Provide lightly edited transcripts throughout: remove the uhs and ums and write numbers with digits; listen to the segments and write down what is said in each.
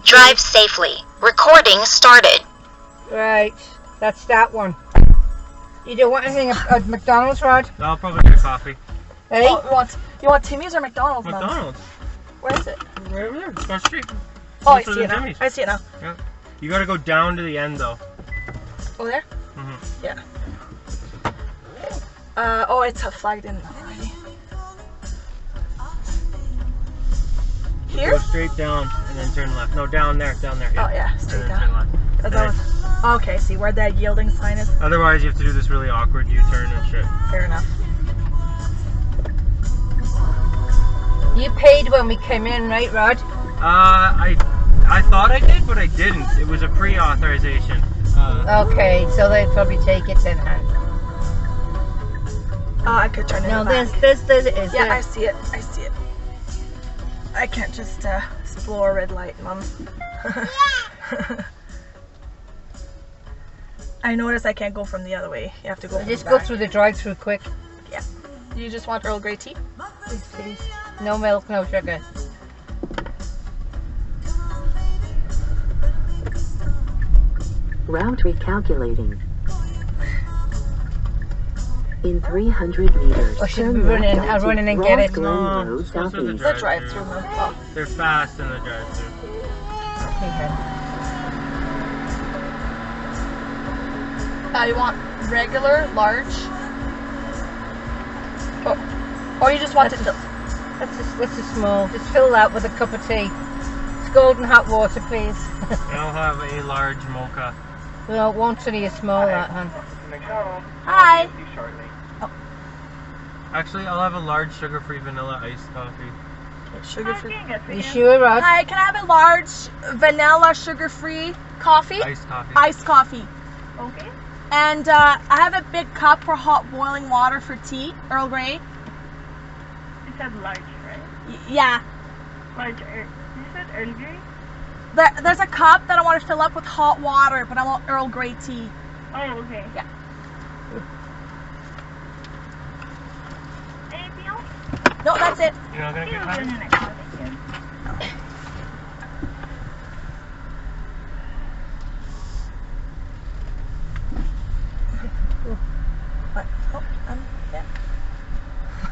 Drive safely. Recording started. Right, that's that one. You don't want anything at McDonald's, Rod? No, I'll probably get coffee. Hey? Oh, you want Timmy's or McDonald's? McDonald's. Where is it? Right over there, across the street. Oh, I see it now. I see it now. Yeah. You gotta go down to the end though. Over there? Mm-hmm. Yeah. Oh, it's flagged in already. Here? Go straight down and then turn left. No, down there, Yeah. Oh yeah, straight and then down. turn left. Okay, see where that yielding sign is? Otherwise, you have to do this really awkward U-turn and shit. Fair enough. You paid when we came in, right, Rod? I thought I did, but I didn't. It was a pre-authorization. Okay, so they'd probably take it in hand. I could turn it No, back. this is Yeah, there. I see it. I can't just explore a red light, Mom. I noticed I can't go from the other way. You have to go from Just the go back. through the drive-through quick. Yeah. You just want Earl Grey tea? Please. No milk, no sugar. Route recalculating. In 300 meters, Or should turn we left run in? onto I'll run in and get it. Ross Glen No, Road it's closer to the southeast. The drive-through, Mom. Oh. They're fast in the drive-through. Okay. You want regular, large? Or you just want it to... That's a small. Just fill that with a cup of tea. Scalding hot water, please. I'll have a large mocha. Well, it won't any small, that, hon. Hi! Actually, I'll have a large sugar-free vanilla iced coffee. Sugar-free. Are you sure, Rod? Hi, can I have a large vanilla sugar-free coffee? Iced coffee. Iced coffee. Okay. And I have a big cup for hot boiling water for tea, Earl Grey. You said large, right? Yeah. Large. You said Earl Grey? There's a cup that I want to fill up with hot water, but I want Earl Grey tea. Oh, okay. Yeah. Anything else? No, that's it. You're not gonna See get you coffee? in the next one. Thank you. What? Oh, yeah.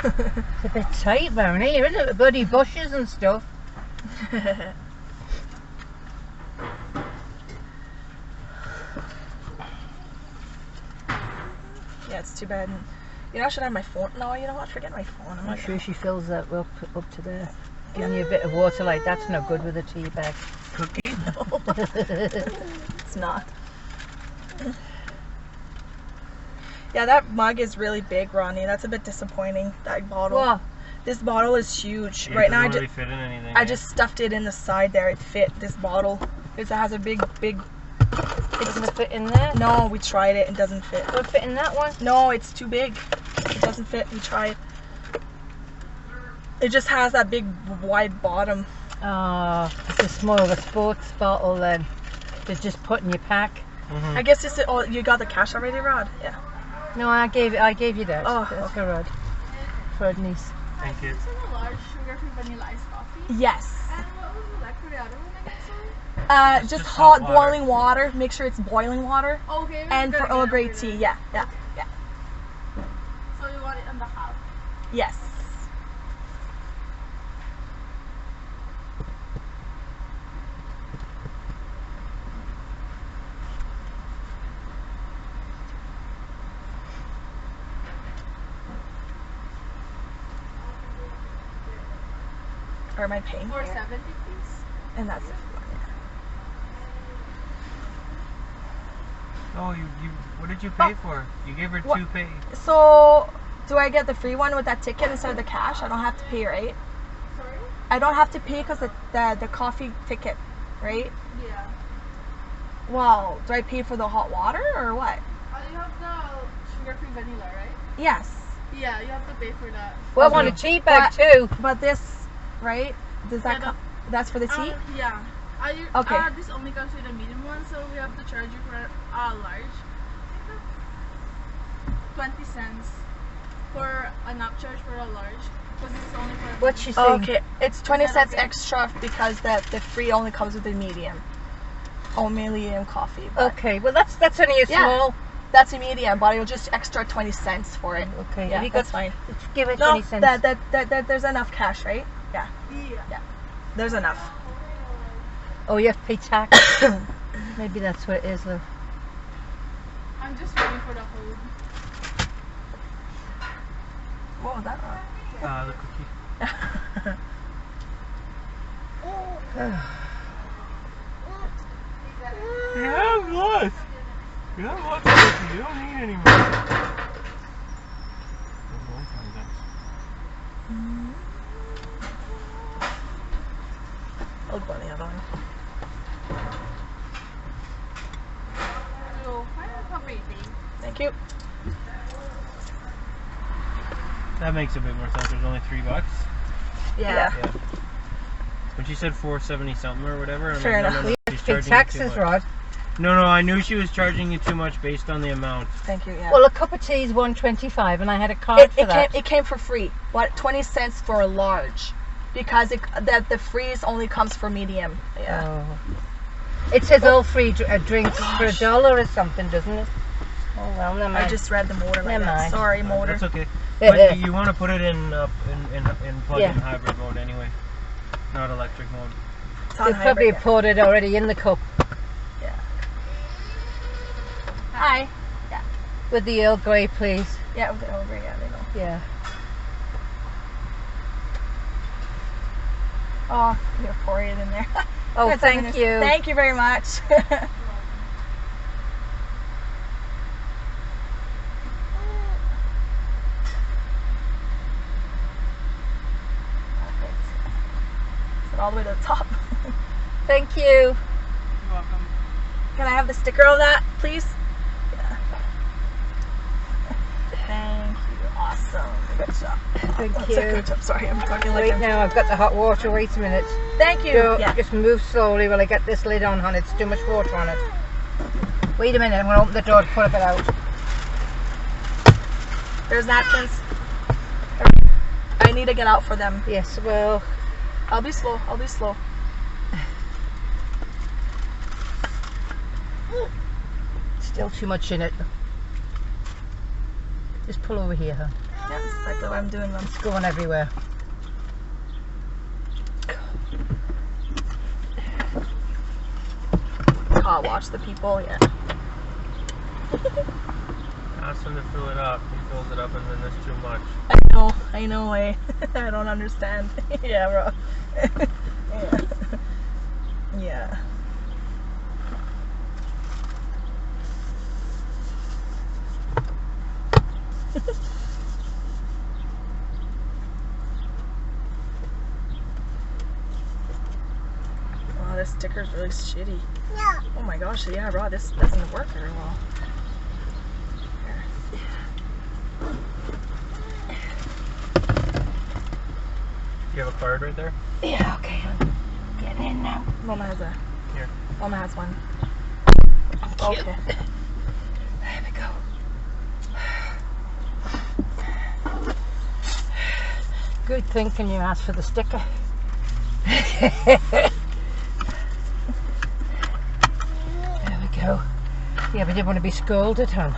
It's a bit tight round here, isn't it? With bloody bushes and stuff. Yeah, it's too bad. You know, I should have my phone. No, you know what? Forget my phone. I'm I'm not sure she fills that up to there. Giving you a bit of water like that's no good with a tea bag. Cookie? It's not. Yeah, that mug is really big, Ronnie. That's a bit disappointing. That bottle. What? This bottle is huge. Yeah, Right now, doesn't really fit in anything. I just stuffed it in the side there. It fit this bottle. It has a big. It's gonna fit in there? No, we tried it. It doesn't fit. Will it fit in that one? No, it's too big. It doesn't fit. We tried. It just has that big wide bottom. It's more of a sports bottle then. To just put in your pack. Mm-hmm. I guess this is. Oh, you got the cash already, Rod? Yeah. No, I gave you that. Oh, That's for Rod. For Rod niece. Thank you. It's in a large sugar-free vanilla iced coffee. Yes. And what would you like for the other one again, sorry? Just hot hot water. boiling water. Make sure it's boiling water. Okay. we're And for gonna Earl get Grey it tea. later. Yeah. So you want it on the half? Yes. Or am I paying here? 470, please. And that's it. Oh, you. What did you pay for? You gave her What? 2 pay. So, do I get the free one with that ticket instead of the cash? I don't have to pay, right? Sorry? I don't have to pay because the coffee ticket, right? Yeah. Well, do I pay for the hot water or what? You have the sugar-free vanilla, right? Yes. Yeah, you have to pay for that. Well, I want a tea bag too. But this, right? Does that Yeah, come? That's for the tea? Yeah. Okay. This only comes with a medium one, so we have to charge you for a large. 20 cents for an upcharge for a large. Because it's only for What's she saying? Okay, it's 20 Is that cents okay? extra because the free only comes with a medium. Only medium coffee. But Okay, well that's only a Yeah. small. that's a medium, but it'll just extra 20 cents for it. Okay, Yeah, have you got? that's fine. Give it No, 20 cents. that there's enough cash, right? Yeah, Yeah. there's enough. Oh, you have to pay tax. Maybe that's what it is, though. I'm just waiting for the hold. What was that? The cookie. You have lots. You have lots of cookies. You don't need any more. I'll go on the other one. So, final coffee. Thank you. That makes a bit more sense. There's only $3. Yeah. Yeah. When she said 470 something or whatever, I'm Fair like, enough. no, You she's have to pay charging you too taxes, much. Rod. No, I knew she was charging you too much based on the amount. Thank you. Yeah. Well, a cup of tea is $1.25, and I had a card for that. It came for free. What 20 cents for a large, because the freeze only comes for medium. Yeah. Oh. It says all free drinks for $1 or something, doesn't it? Oh well, never mind. I just read the motor. Like Never that. mind. Sorry, motor. That's okay. But you want to put it in plug-in hybrid mode anyway, not electric mode. It's on They probably hybrid, poured it already in the cup yeah. Hi. with the Earl Grey, please. Yeah, with the over. Yeah, they go. Yeah. Oh, you're pouring it in there. Oh, That's thank nice. you. Thank you very much. Is it all the way to the top? Thank you. You're welcome. Can I have the sticker of that, please? Yeah. Thank you. Awesome. Good job. Thank That's you. a good job. Sorry, I'm talking like Wait a... now, I've got the hot water. Wait a minute. Thank you. Don't- Yeah. Just move slowly while I get this lid on, hon. It's too much water on it. Wait a minute, I'm going to open the door to put it out. There's napkins. I need to get out for them. Yes, well, I'll be slow. I'll be slow. still too much in it. Just pull over here, huh? Yeah, that's exactly what I'm doing them. It's going everywhere. Car wash the people. Yeah. Ask him to fill it up. He fills it up and then there's too much. I know. I don't understand. Yeah, bro. Yeah. Yeah. Wow, this sticker's really shitty. Yeah. Oh my gosh, yeah, Rod, this doesn't work very well. Here. You have a card right there? Yeah, okay. I'm getting in now. Mama has a. Here. Mama has one. Thank you. Okay. There we go. Good thinking you asked for the sticker. There we go. Yeah, but you didn't want to be scolded, huh?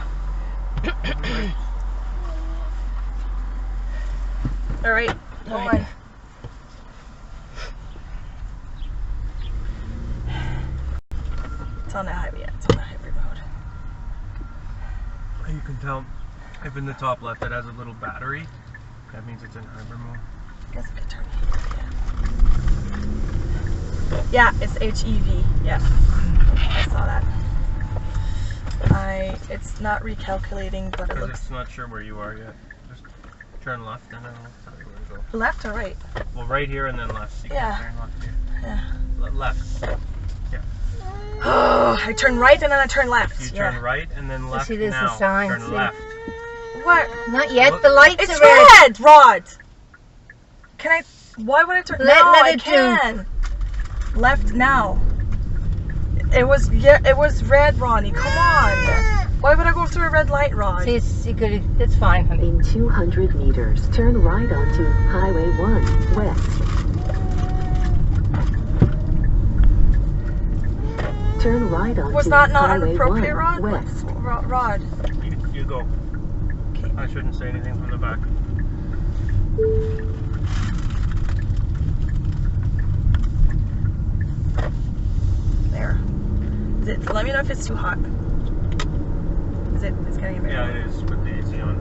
All right. Hold on. It's on the highway. Yeah, it's on the hybrid mode. You can tell if in the top left it has a little battery. That means it's in hybrid mode. I guess I could turn it. Yeah, it's HEV. Yeah, I saw that. It's not recalculating, but it Because looks it's not sure where you are yet. Just turn left and then I'll tell you where to go. left or right. Well, right here and then left. You Yeah. can't turn left here. Yeah. Left. Oh, I turn right and then I turn left. You Yeah. turn right and then left see, there's the now. sign, Turn see? left. What? Not yet. Look. The lights It's are red. red, Rod. Can I? Why would I turn? Let no, it I do. can. Left now. It was red, Ronnie. Come on. Why would I go through a red light, Ron? See, it's fine, honey. In 200 meters, turn right onto Highway 1 West. Turn right onto Was that not Highway inappropriate, 1 Rod? West. Rod. You go. Okay. I shouldn't say anything from the back. There. Let me know if it's too hot. It's getting a bit hot. Yeah, it is with the AC on.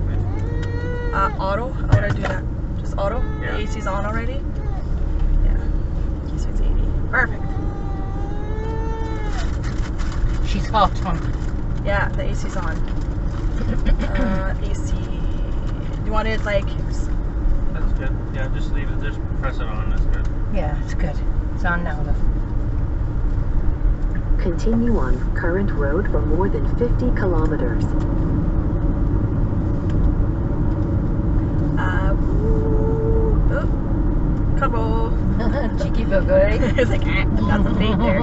Auto? How would I do that? Just auto? Yeah. The AC's on already? Yeah. So it's 80. Perfect. She's hot, huh? Yeah, the AC's on. AC. Do you want it like... That's good. Yeah, just leave it. Just press it on. That's good. Yeah, it's good. It's on now, love. Continue on current road for more than 50 kilometers. Couple. Cheeky bugger, eh? It's like, got some bait there.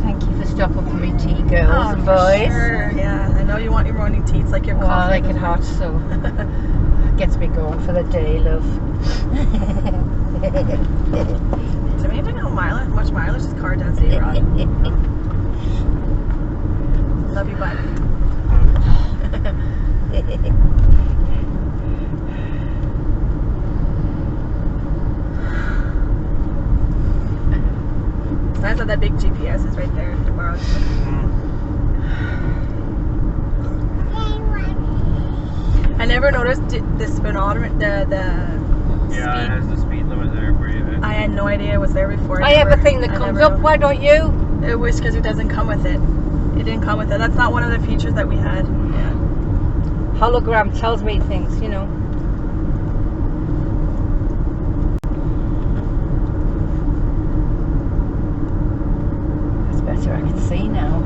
Thank you for stopping for me, tea girls Oh, and for boys. sure. Yeah, I know you want your morning tea. It's like your Well, I coffee. like it hot, so gets me going for the day, love. It's amazing how much mileage this car does, Rod. Love you, bud. It's nice that that big GPS is right there tomorrow. I never noticed the speedometer, the Yeah, it speed. has the speed limit there for you. I had no idea it was there before. I have a thing that comes up, why don't you? It was because it doesn't come with it. It didn't come with it. That's not one of the features that we had. Yeah. Hologram tells me things, you know. That's better, I can see now.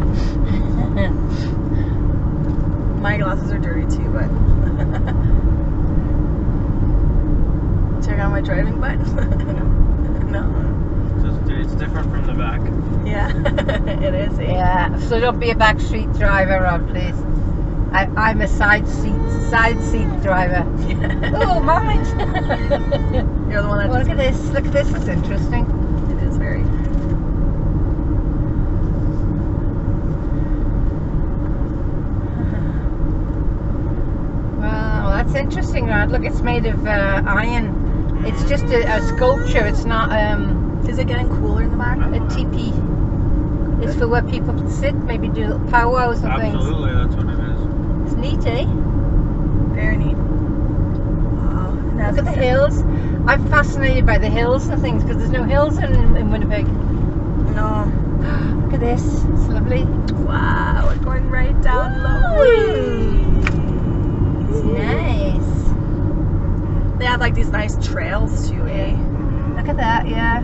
My glasses are dirty too, but check out my driving button. No. It's different from the back. Yeah, it is. Eh? Yeah, so don't be a backstreet driver, Rod, please. I'm a side seat driver. Oh, mine. You're the one that. Look at this. Look at this. It's interesting. It is very. Wow, that's interesting, Rod. Look, it's made of iron. It's just a sculpture. It's not Is it getting cooler in the back? a teepee. It's for where people can sit, maybe do little powwows and things. Absolutely, that's what it is. It's neat, eh? Very neat. Wow. Look at the hills. I'm fascinated by the hills and things because there's no hills in Winnipeg. No. Look at this. It's lovely. Wow, we're going right down low. It's nice. They have like these nice trails too, eh? Look at that, yeah.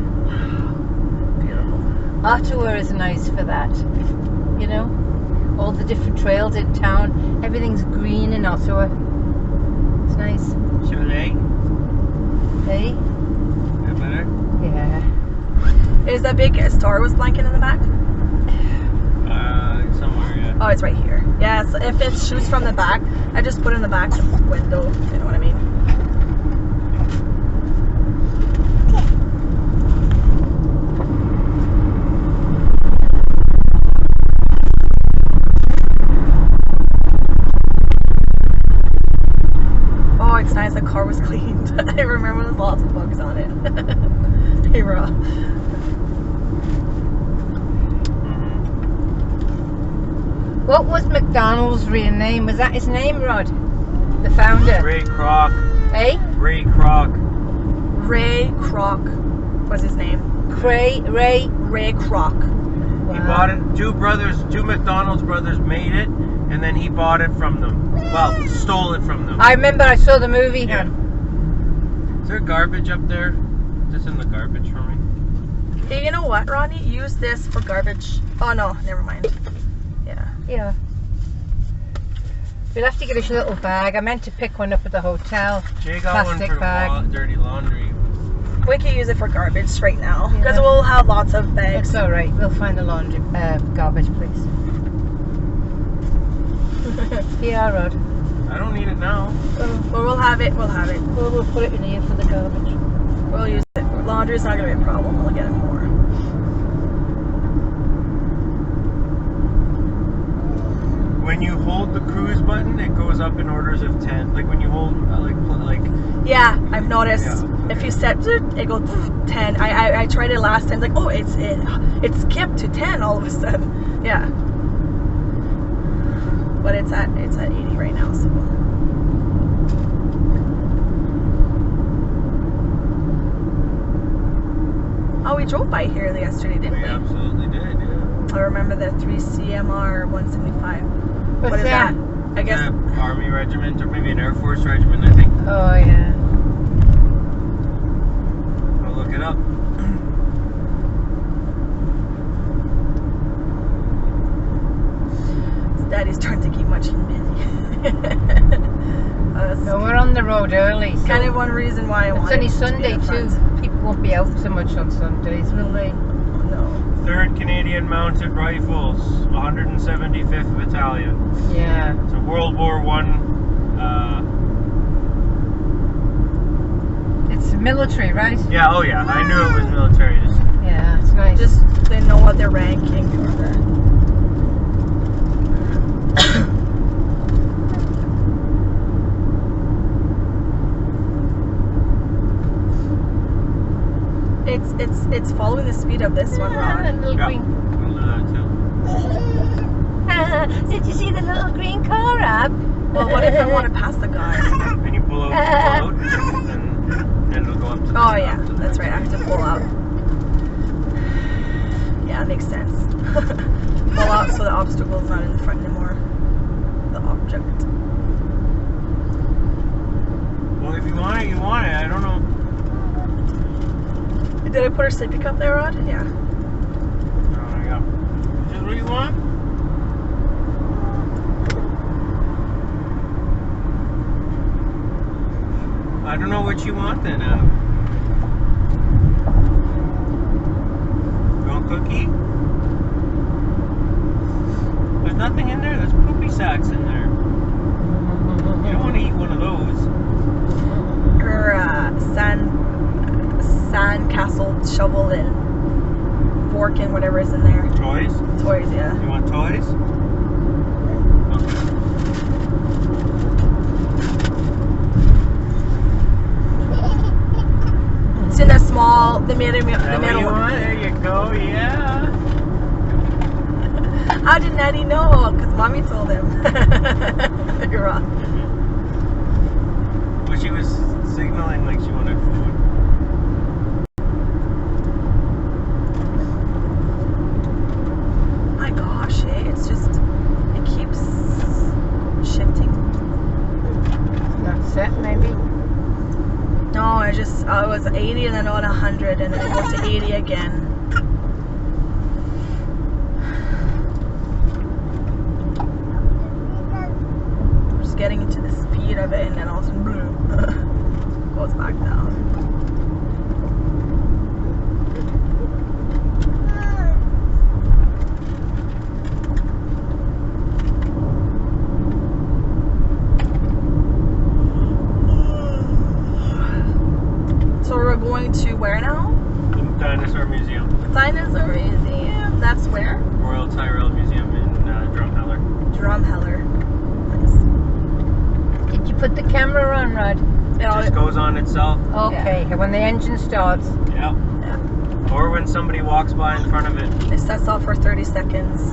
Beautiful. Ottawa is nice for that. You know? All the different trails in town. Everything's green in Ottawa. It's nice. Chile. Hey? That better? Yeah. Is that big Star Wars blanket in the back? Somewhere, yeah. Oh, it's right here. Yeah, so if it shoots from the back, I just put it in the back window. You know what I mean? Oh, it's nice. The car was cleaned. I remember there's lots of bugs on it. Hey, Rob. What was McDonald's real name? Was that his name, Rod? The founder? Ray Kroc. Eh? Ray Kroc. Ray Kroc was his name. Ray? Ray Kroc. Wow. He bought it. Two McDonald's brothers made it, and then he bought it from them. Well, stole it from them. I remember I saw the movie. Yeah. Is there garbage up there? Just in the garbage for me. Hey, you know what, Ronnie? Use this for garbage. Oh no, never mind. Yeah. Yeah. We'll have to get a little bag. I meant to pick one up at the hotel. Jay got Plastic one for bag. dirty laundry. We can use it for garbage right now because Yeah. we'll have lots of bags. It's alright, we'll find a laundry, garbage place. Yeah, Rod. I don't need it now. But we'll have it. We'll have it. We'll put it in here for the garbage. We'll use it. Laundry's not gonna be a problem. We'll get it more. When you hold the cruise button, it goes up in orders of 10. Like when you hold, like. Yeah, I've noticed. Yeah. If you set it goes 10. I tried it last time. Like, oh, it skipped to 10 all of a sudden. Yeah. But it's at 80 right now. So. Oh, we drove by here yesterday, didn't We we? absolutely did, yeah. I remember the 3CMR 175. What's What is that? I guess. Yeah, Army regiment or maybe an Air Force regiment, I think. Oh, yeah. I'll look it up. Daddy's trying to keep Munchkin busy. That's No, we're on the road early. So kind of one reason why I it's wanted only to be Sunday up too. front. People won't be out so much on Sundays, will they? No. 3rd Canadian Mounted Rifles, 175th Battalion. Yeah. So World War One. It's military, right? Yeah, oh yeah, I knew it was military. Just, Yeah, it's nice. Just they know what they're ranking or the. It's following the speed of this one, Ah, Ron. little yeah, green. I'll do that too. Did you see the little green car up? Well, what if I want to pass the guy? And you pull out, and it'll go up to the Oh top, yeah, to the that's next right. I have to pull out. Yeah, it makes sense. Pull out so the obstacle's not in the front anymore. The object. Well, if you want it, you want it. I don't know. Did I put her sippy cup there, Rod? Yeah. Oh, yeah. Is this what you want? I don't know what you want then, Adam. You want cookie? There's nothing in there. There's poopy sacks in there. You don't want to eat one of those. Her sand castle shovel and fork and whatever is in there. Toys? Toys, yeah. You want toys? Okay. It's in the small, the middle one. There you go, yeah. How did Natty know? Because Mommy told him. You're wrong. Well, she was signaling like she wanted food. My gosh, it's just, it keeps shifting. Not set, maybe. No, I was 80 and then on 100 and then it goes to 80 again. I'm just getting into the speed of it and then all of a sudden, boom, goes back down. So we're going to where now? The Dinosaur Museum. Dinosaur Museum. That's where? Royal Tyrrell Museum in Drumheller. Drumheller. Nice. Did you put the camera on, Rod? It just goes on itself. Okay, when the engine starts. Yeah. Yeah. Or when somebody walks by in front of it. It sets off for 30 seconds.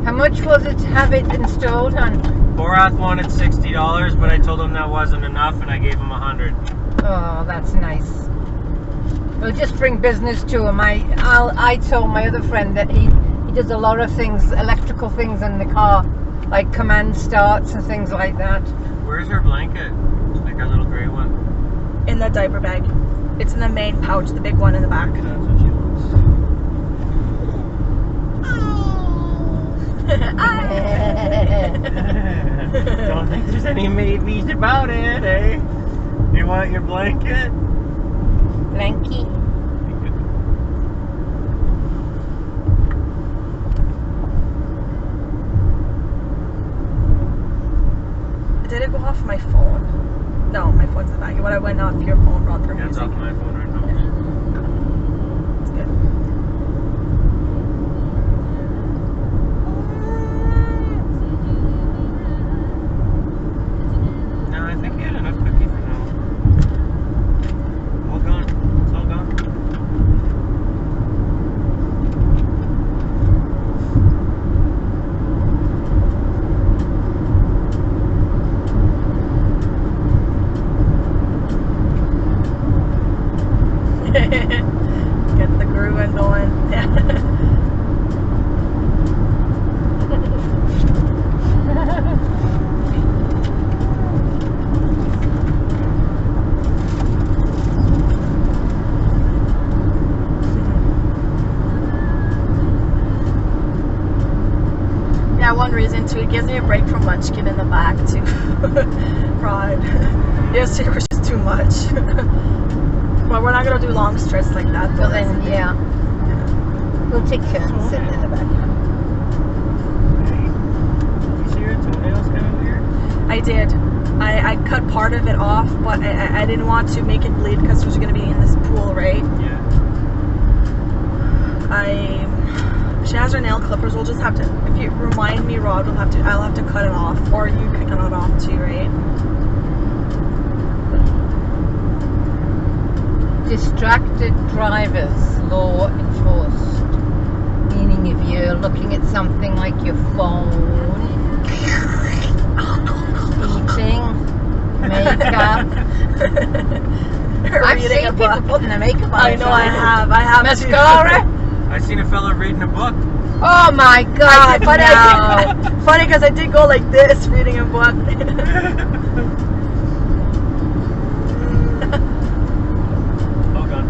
How much was it to have it installed, hon? Borath wanted $60, but I told him that wasn't enough, and I gave him $100. Oh, that's nice. We'll just bring business to him. I told my other friend that he does a lot of things, electrical things in the car, like command starts and things like that. Where's her blanket? Like our little gray one. In the diaper bag. It's in the main pouch, the big one in the back. That's what she wants. Don't think there's any maybes about it, eh? You want your blanket? Blanky. Did it go off my phone? No, my phone's in the back. When I went off your phone, brought through Yeah, it's music. off my phone right now. It's good. No, I think he had enough cookie for now. All gone. It's all gone. Get the grooving going. Yeah. Yeah, one reason too, it gives me a break from Munchkin in the back too. Pride. Yesterday was just too much. But we're not gonna do long stretches like that though. Well then, yeah. We'll take turns sitting in the back. Hey, you see your toenails kind of weird? I did. I cut part of it off, but I didn't want to make it bleed because we're gonna be in this pool, right? Yeah. She has her nail clippers. We'll just have to. If you remind me, Rod, I'll have to cut it off, or you can cut it off too, right? Distracted drivers, law enforced. Meaning if you're looking at something like your phone, eating, makeup. I've Reading seen a people book. putting their makeup on. I know I have. I have too. Mascara? I seen a fella reading a book. Oh my god, Funny, no. funny because I did go like this reading a book. All gone.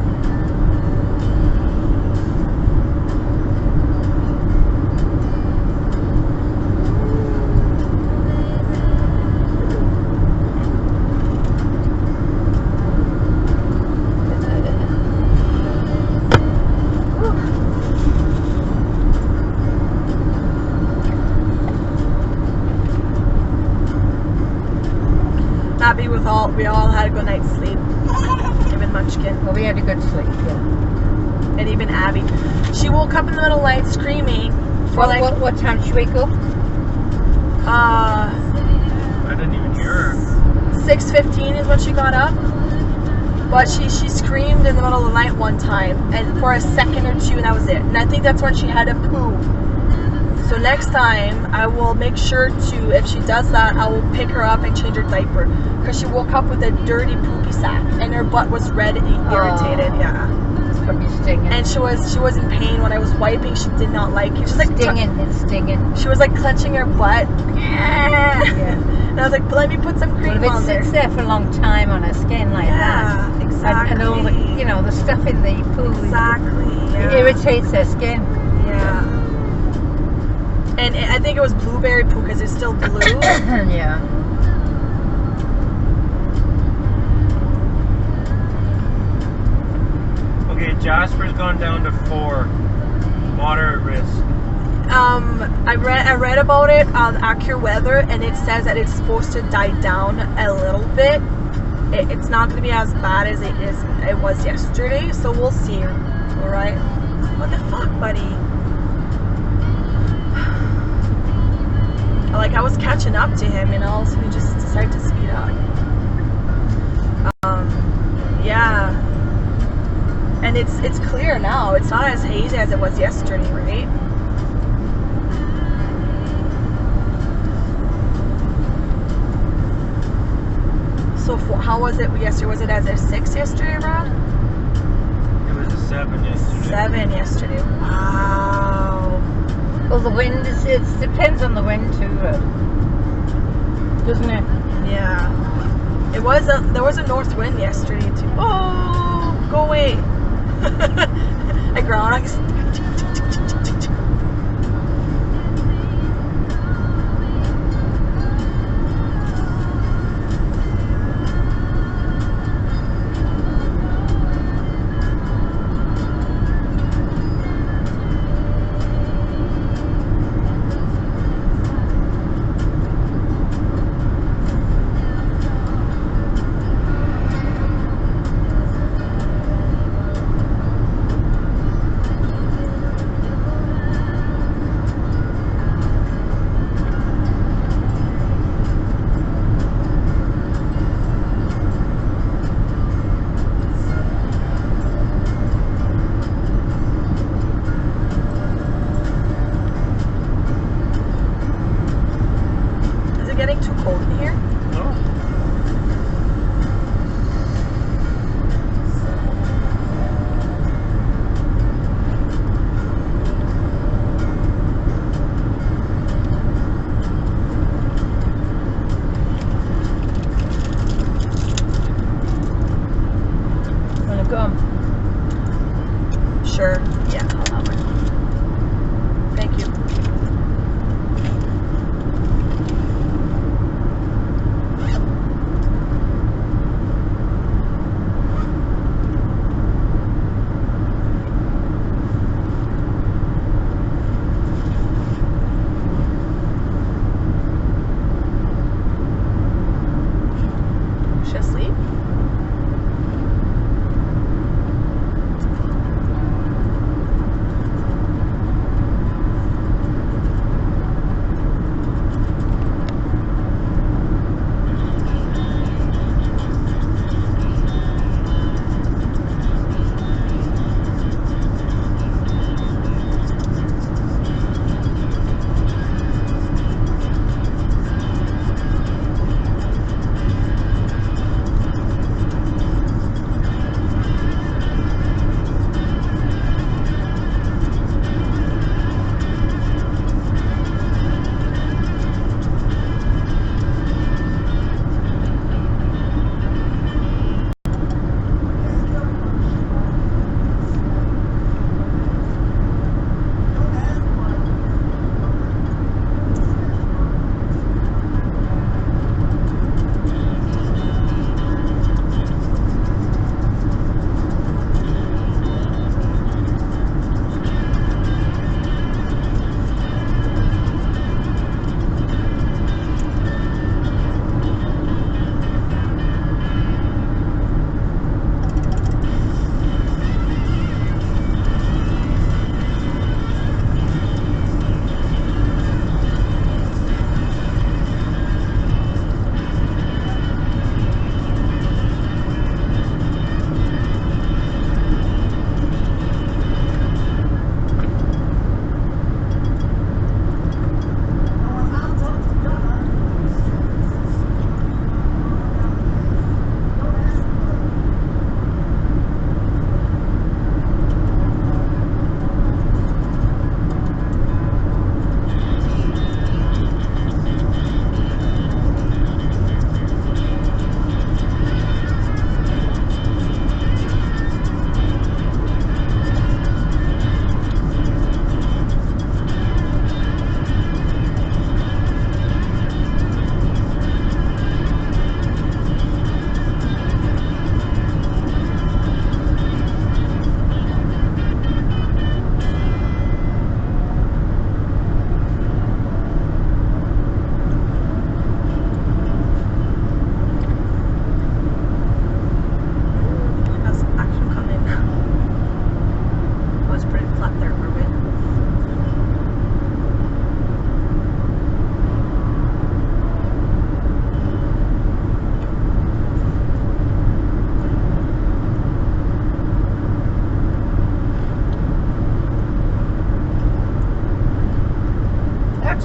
Happy with we all had a good night's sleep. Even Munchkin. Well, we had a good sleep, yeah. And even Abby. She woke up in the middle of the night screaming for What time did you wake up? I didn't even hear her. 6:15 is when she got up. But she screamed in the middle of the night one time, and for a second or two, and that was it. And I think that's when she had a poo. So next time, I will make sure to, if she does that, I will pick her up and change her diaper. Because she woke up with a dirty poopy sack, and her butt was red and irritated, yeah. It's probably stinging. And she was in pain when I was wiping. She did not like it. She's like It's stinging. She was like clenching her butt. Yeah. And I was like, let me put some cream Well, on if it there. sits there for a long time on her skin like that, Yeah, exactly. and all the, the stuff in the poo, Exactly. it Yeah. irritates their skin. Yeah. And I think it was blueberry poo because it's still blue. Yeah. Okay, Jasper's gone down to 4. Moderate risk. I read about it on AccuWeather, and it says that it's supposed to die down a little bit. It's not going to be as bad as it was yesterday, so we'll see. All right. What the fuck, buddy? Like I was catching up to him, and all of a sudden he just decided to speed up. Yeah. And it's clear now. It's not as hazy as it was yesterday, right? So how was it yesterday? Was it as a 6 yesterday, Rod? It was a 7 yesterday. 7 yesterday. Wow. Well, the wind it depends on the wind too, doesn't it? Yeah. There was a north wind yesterday too. Oh, go away. A groundhog.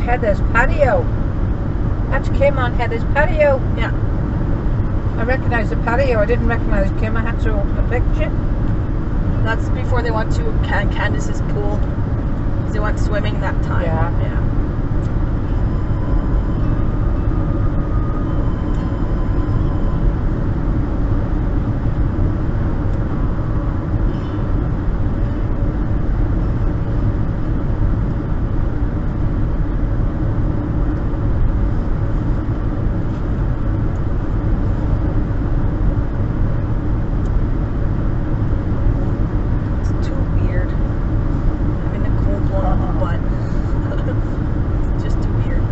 Heather's patio. That's Kim on Heather's patio. Yeah. I recognise the patio. I didn't recognise Kim. I had to open the picture. That's before they went to Candace's pool. 'Cause they went swimming that time. Yeah. Yeah. It's too weird. Having a cold blown on the butt. It's just too weird.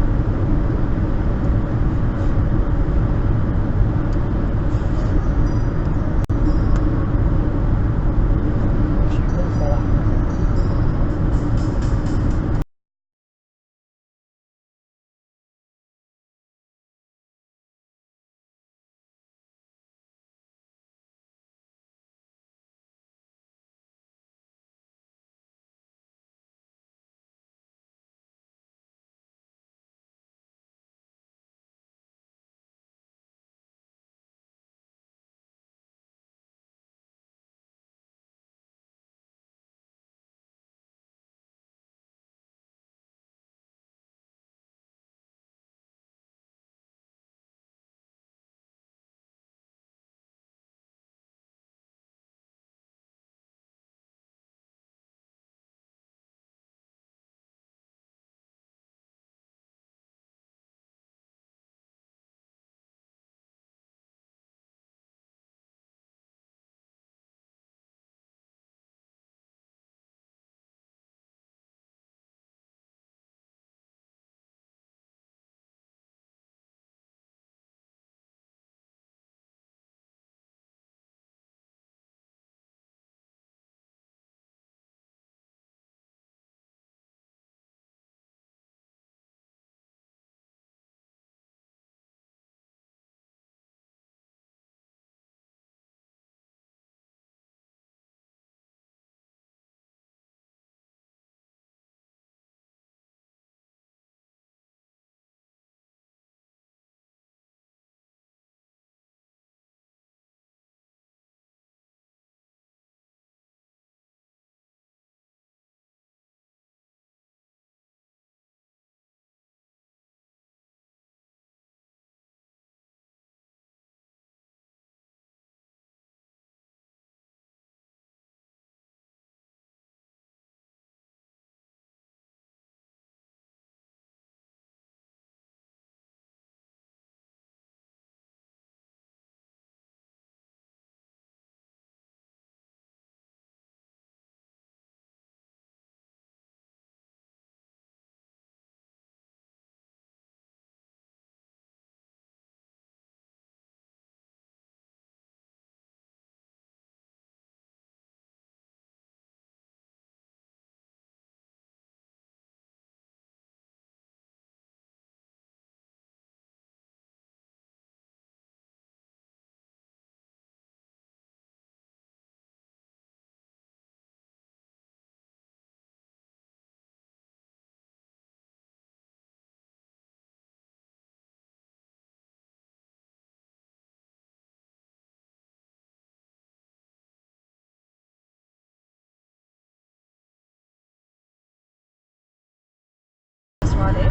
This one, eh?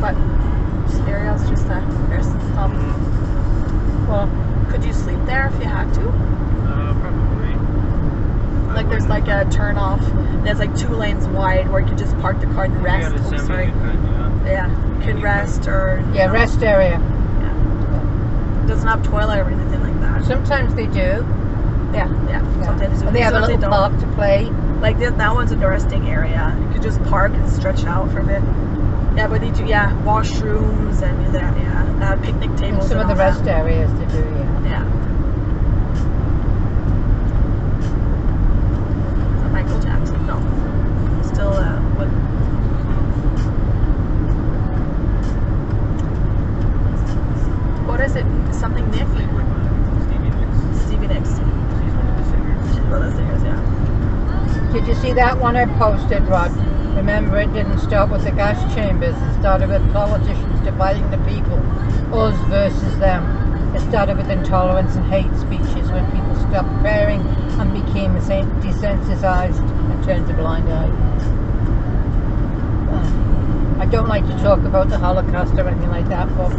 But this area's just a rest stop. Well, Could you sleep there if you had to? Probably. Like there's like a turn off. There's like 2 lanes wide where you could just park the car and rest. Yeah, Oh, sorry. Yeah, you could rest or yeah, rest area. doesn't have toilet or anything like that. Sometimes they do. Yeah. Sometimes And they have a little park to play. Like that one's a resting area. You could just park and stretch out for a bit. Yeah, but they do washrooms and that picnic And tables. some of and the all rest that. areas they do, yeah. Yeah. Is that Michael Jackson? No. Still what? What is it? Something Nick? Stevie Nicks. She's one of the singers. She's one of the singers, yeah. Did you see that one I posted, Rod? Remember, it didn't start with the gas chambers. It started with politicians dividing the people, us versus them. It started with intolerance and hate speeches when people stopped caring and became desensitized and turned a blind eye. I don't like to talk about the Holocaust or anything like that, but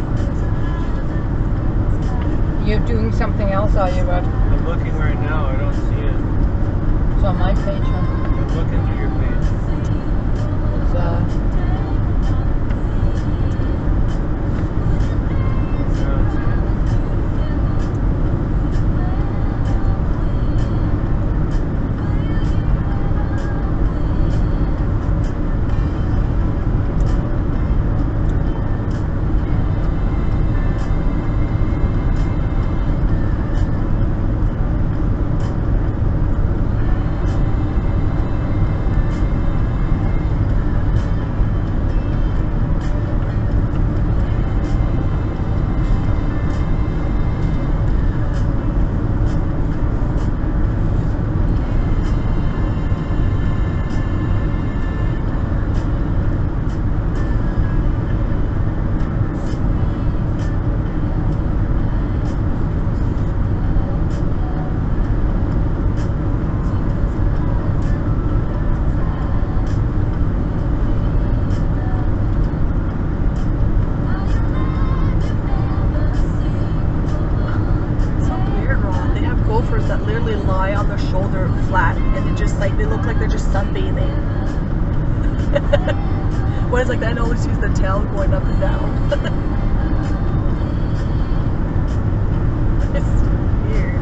you're doing something else, are you, Rod? I'm looking right now. I don't see it. It's on my page, huh? I'm looking through your page. It's, I don't see it. That literally lie on their shoulder flat and they just like they look like they're just sunbathing. One is like that, I always use the tail going up and down. It's weird.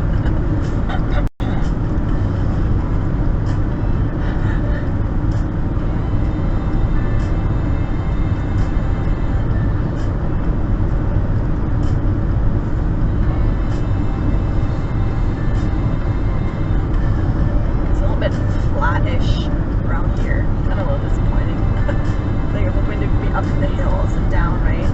Flattish around here. Kind of a little disappointing. Like you're hoping to be up in the hills and down, right?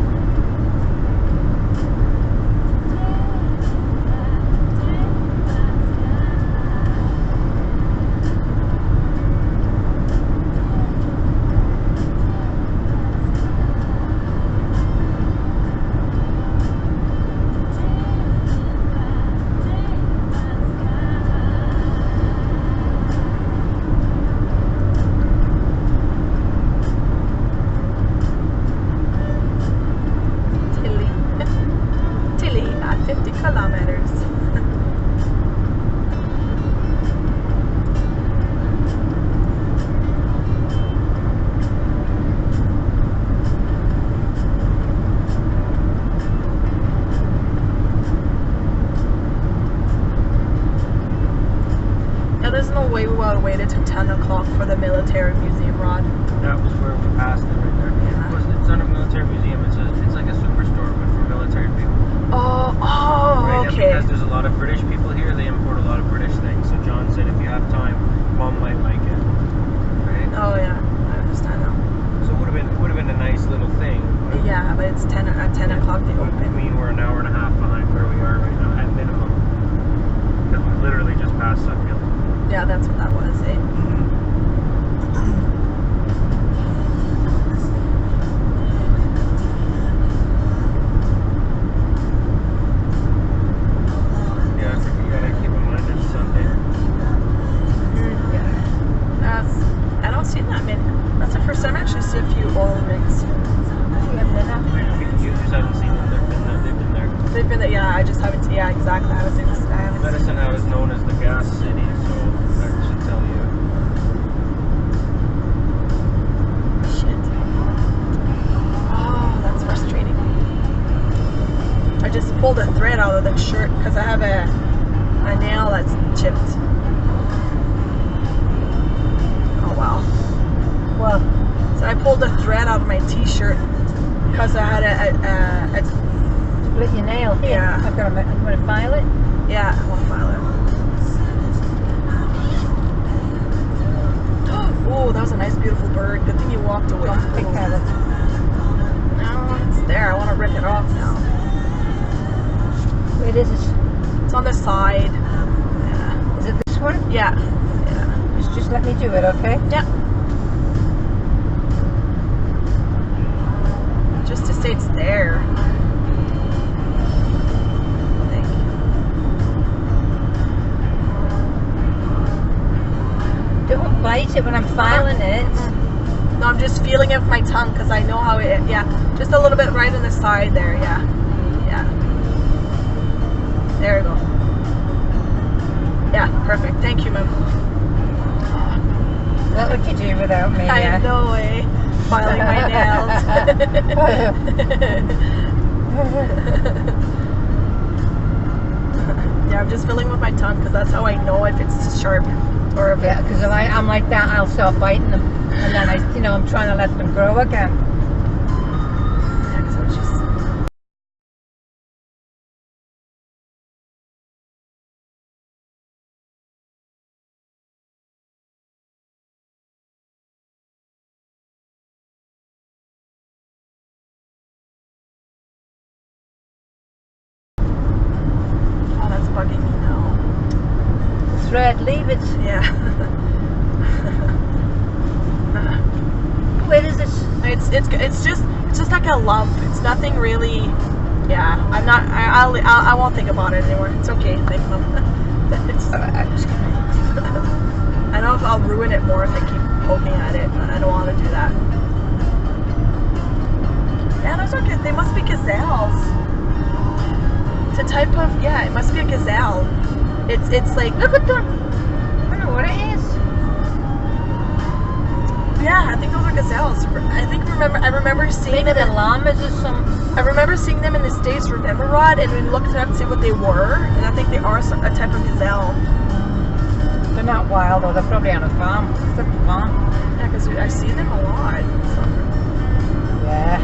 At 50 kilometers. Yeah, there's no way we would have waited till 10 o'clock for the military museum, Rod. That was where we passed it right there. Yeah. It's not a military museum. It's like a superstore, but for military people. Oh, Right, okay. and because there's a lot of British people here, they import a lot of British things. So John said if you have time, Mom might like it. Right? Oh yeah, I understand now. So it would have been a nice little thing. But Yeah, but it's 10 at 10 o'clock they I open. mean, we're an hour and a half behind where we are right now, at minimum. Because we literally just passed Sutfield. Yeah, that's what that was, eh? Yeah, I think you gotta keep in mind it's Sunday. I don't see that many. That's the first time I actually see a few oil rigs. You just haven't seen them. They've been there. They've been there, yeah, I just haven't seen, yeah, exactly. I haven't seen Medicine Hat is known as the gas city, so that should tell you. Shit. Oh, that's frustrating. I just pulled a thread out of the shirt because I have a nail that's chipped. Oh wow. Well, So I pulled a thread out of my t-shirt because I had a split your nail. Here, Yeah. I'm gonna file it. yeah, I want to file it. Oh, that was a nice beautiful bird. Good thing you walked away. I'll pick at it. No, it's there. I want to rip it off now. Where is it? It's on the side. Yeah. Is it this one? Yeah. Just let me do it, okay? Yeah. to say it's there. Thank you. Don't bite it when I'm filing it. No, I'm just feeling it with my tongue because I know how it. Yeah, just a little bit right on the side there. Yeah, yeah. There we go. Yeah, perfect. Thank you, ma'am. What would you do without me? I have no way. Filing my nails. Yeah, I'm just feeling with my tongue because that's how I know if it's sharp or if Yeah, because if I'm like that, I'll start biting them, and then I'm trying to let them grow again. Yeah, 'cause I'm just. Oh, that's bugging me now. Thread, leave it. Yeah. Where is it? It's just like a lump. It's nothing really. Yeah, I'm not. I won't think about it anymore. It's okay. Thank you, Mom. It's, I know if I'll ruin it more if I keep poking at it, and I don't want to do that. Yeah, those are good. They must be gazelles. It's a type of it must be a gazelle. It's like Look at them. I don't know what it is. yeah, I think those are gazelles. I remember seeing Maybe them. the llamas or some. I remember seeing them in the States, remember, Rod? And we looked it up to see what they were, and I think they are a type of gazelle. They're not wild, though. They're probably on a farm. It's at the farm. Yeah, because I see them a lot. So. Yeah.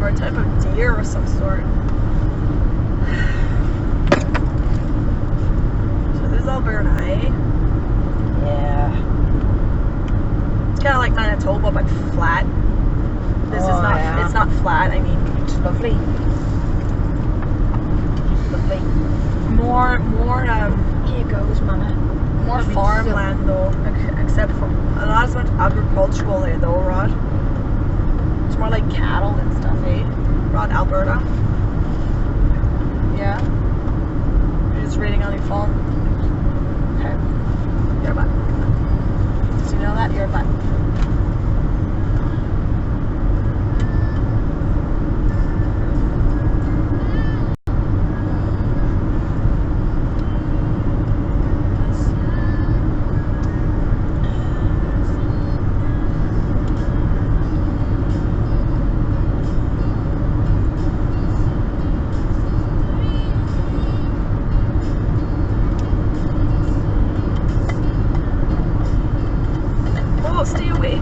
Or a type of deer of some sort. So this is Alberta, eh? Yeah. It's kind of like Manitoba, but flat. This is not. Yeah. It's not flat. I mean, It's lovely. Lovely. more. Here goes, Mama. More Lovely farmland though, except for not as much agricultural there though, Rod. It's more like cattle and stuff, eh? Rod, Alberta. Yeah. You're just reading on your phone. Okay. You're a butt. Did you know that? You're a butt. Oh, stay away.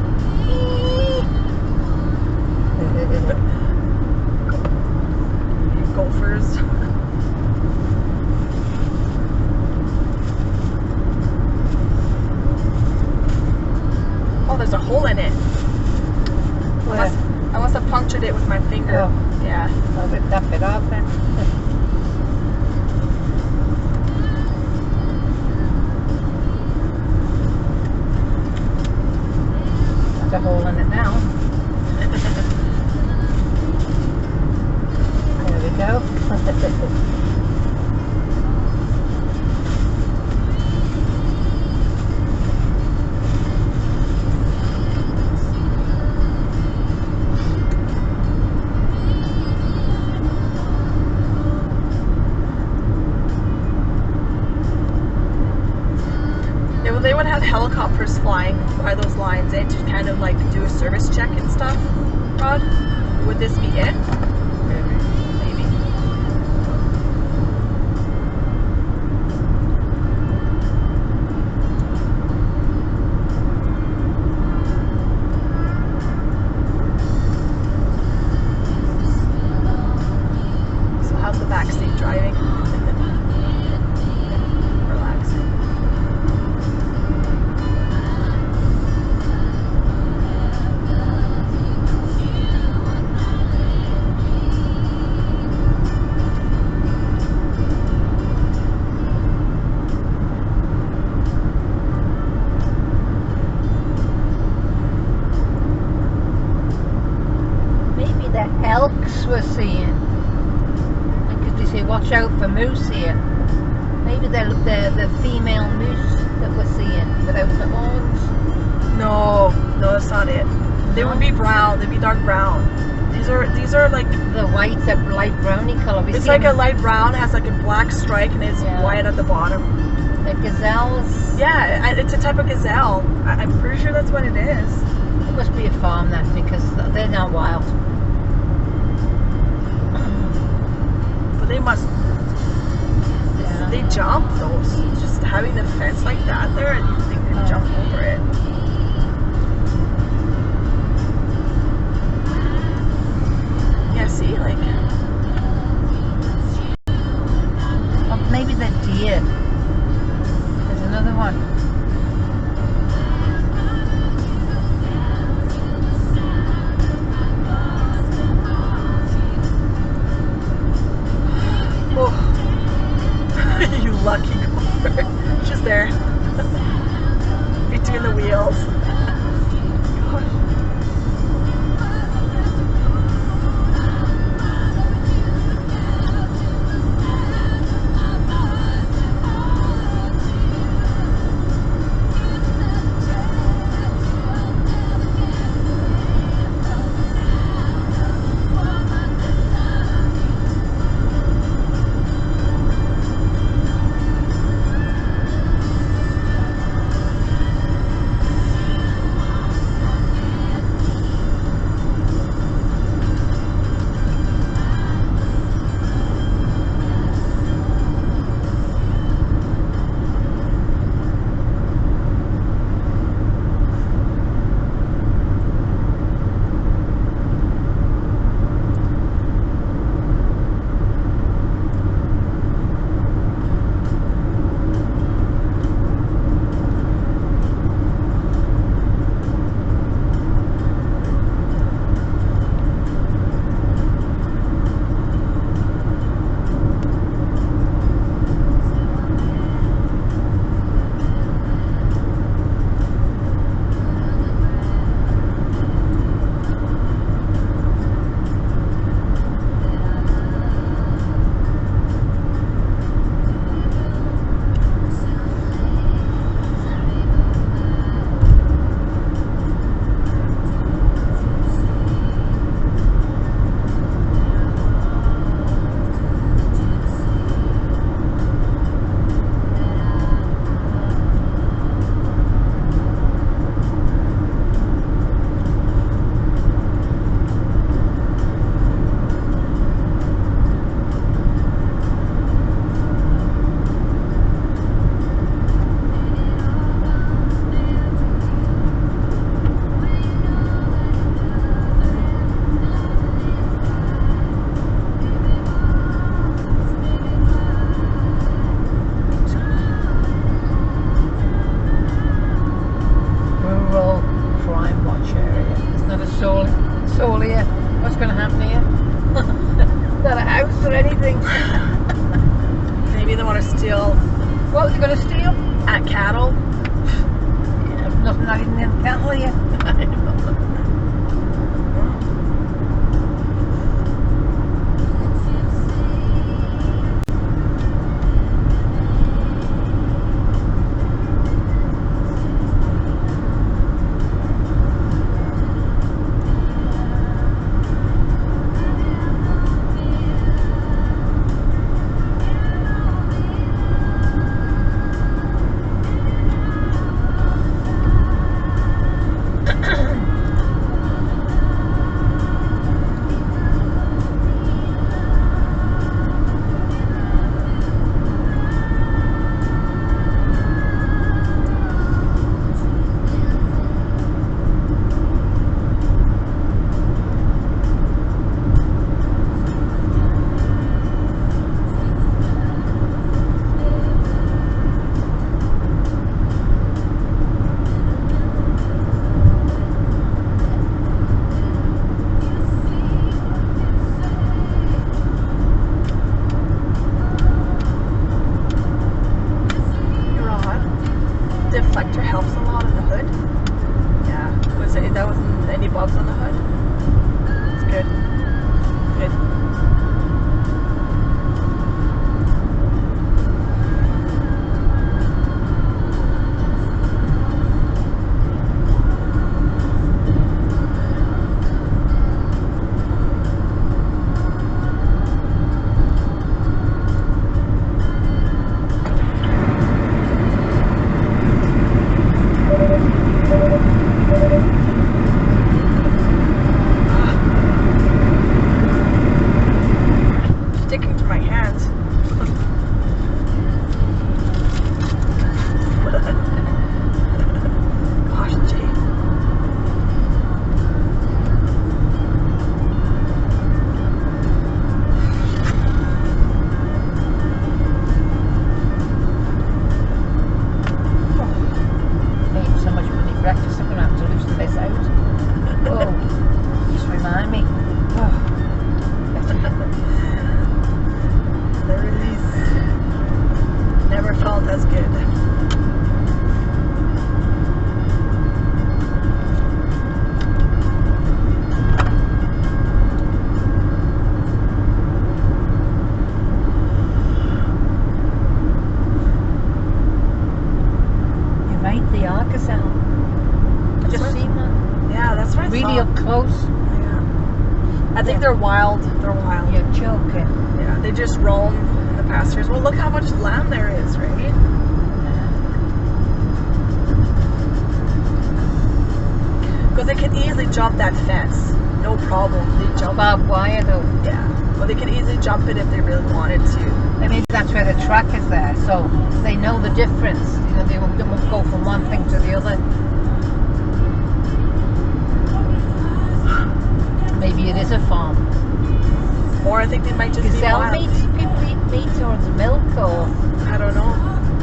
Gophers. Oh, there's a hole in it. I must have punctured it with my finger. Oh. Yeah. I'll rip that bit off then. There's a hole in it now. There we go. They would have helicopters flying by those lines, eh, to kind of like do a service check and stuff, Rod? Would this be it? Maybe. So how's the backseat driving? Relaxing. the elks we're seeing. Because they say, watch out for moose here. Maybe they're the female moose that we're seeing without the horns. No, that's not it. They would be brown. They'd be dark brown. These are like, The white's a light browny colour. it's like a light brown, has like a black strike, and it's Yeah. white at the bottom. The gazelles. Yeah, it's a type of gazelle. I'm pretty sure that's what it is. It must be a farm then, because they're not wild. But they must. Yeah. They jump though. So just having the fence like that there, and you think they jump over it. Yeah, see, like. Oh, maybe they're deer. There's another one. Oh. You lucky girl. She's there. Between the wheels. Gosh. soul here. What's going to happen here? Not a house or anything. Maybe they want to steal What was he going to steal? cattle. Yeah, nothing, not even in cattle here. close? Yeah. I think they're wild. They're wild. You're joking. Yeah, they just roam in the pastures. Well, look how much land there is, right? Because they can easily jump that fence. No problem. They jump. Barbed wire though. Yeah. Well, they can easily jump it if they really wanted to. I mean, that's where the track is there, so they know the difference. You know, they won't go from one thing to the other. Maybe it is a farm. Or I think they might just You be sell wild. meat? People eat meat or it's milk or... I don't know.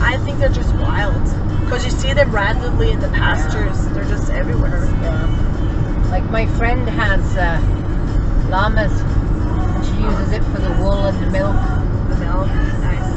I think they're just wild. Because you see them randomly in the pastures. They're just everywhere. Yeah. Like my friend has llamas and she uses it for the wool and the milk. The milk. Nice.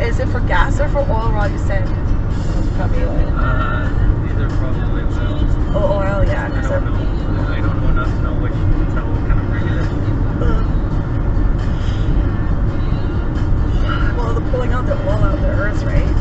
Is it for gas or for oil, Rod, you said? It's probably oil. These are probably oil. Oh, oil, yeah. I don't know. I don't know enough to know which tell what kind of rig it is. Well, they're pulling out the oil out of the earth, right?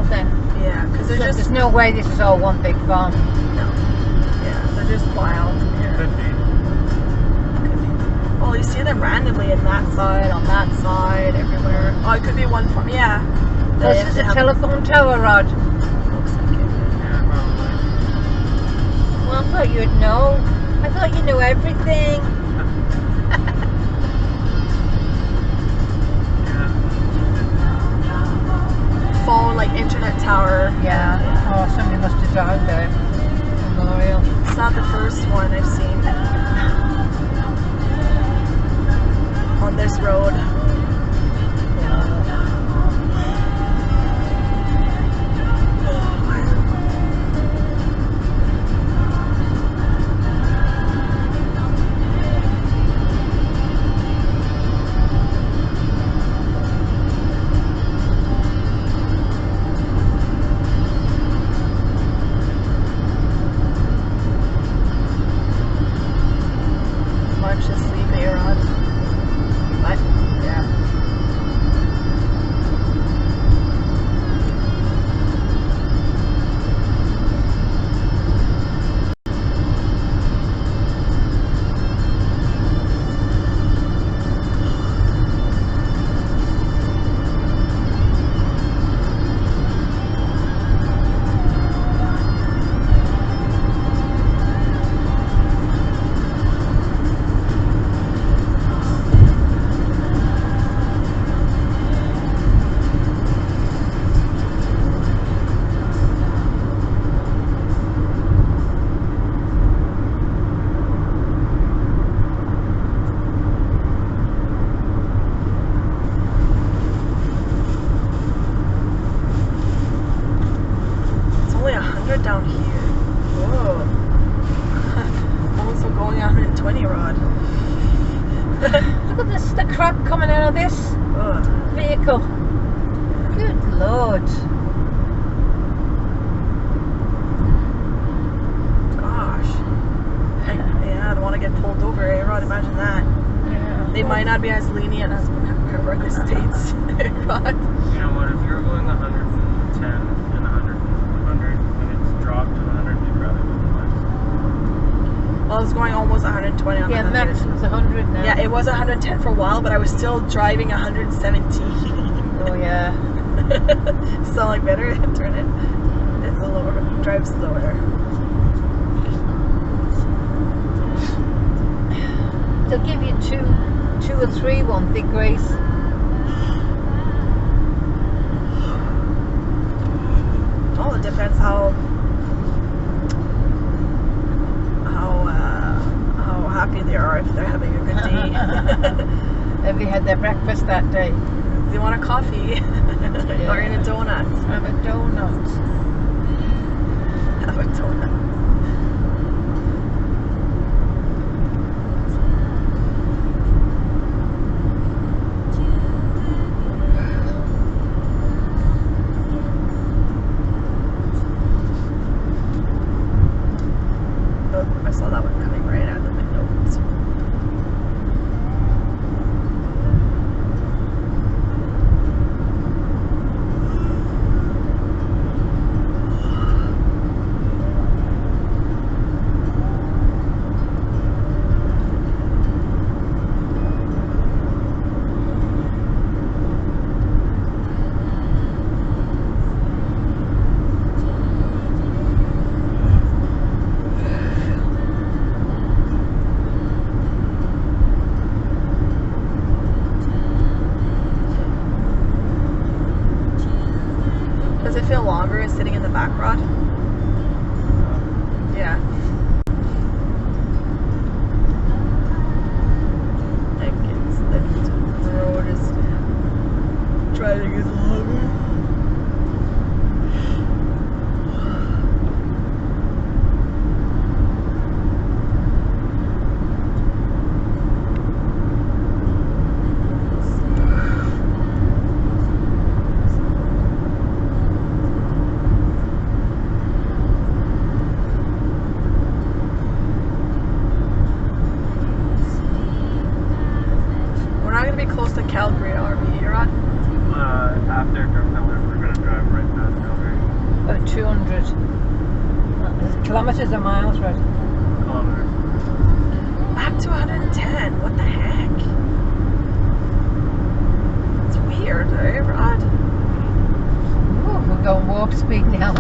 wild then. Yeah, because they're There's just no way this is all one big farm. yeah, they're just wild. Could be. Well, you see them randomly in that side, on that side, everywhere. Oh, it could be one farm. Yeah. This is a telephone tower, Rod. Looks like it. Yeah, probably. Well, I thought you'd know. I thought you knew everything. Yeah. Phone, like internet tower. Yeah. Oh, somebody must have died there. Memorial. It's not the first one I've seen on this road. Mark's just sleepy, Rod. What? Yeah. It's only 100 down here. Whoa. Also going 120, Rod. Look at this, the crap coming out of this Ugh. vehicle. Good Lord. Gosh. Yeah, I don't want to get pulled over, eh, Rod? Imagine that. Yeah. They might not be as lenient as wherever the States, Rod. You know what? If you're going 110 and 100 when it's dropped to 100, you'd rather go less. Well, I was going almost 120 on Yeah, 100. max was 100 now. Yeah, it was 110 for a while, but I was still driving 117. Oh, yeah. So like better turn it. It's a lower, drive slower. They'll give you two or three, won't they, Grace? Oh, it depends how happy they are if they're having a good day. Have they had their breakfast that day? They want a coffee or in a donut. Have a donut. Have a donut. Oh, I saw that one coming right out of the window. Does it feel longer sitting in the back, Rod? Yeah. Like the road is driving is longer. We're not gonna be close to Calgary, are we, Rod? After Drumheller. 100. Kilometers or miles, right? Kilometer. Back to 110. What the heck? It's weird, eh, Rod? Ooh, we're going warp speed now.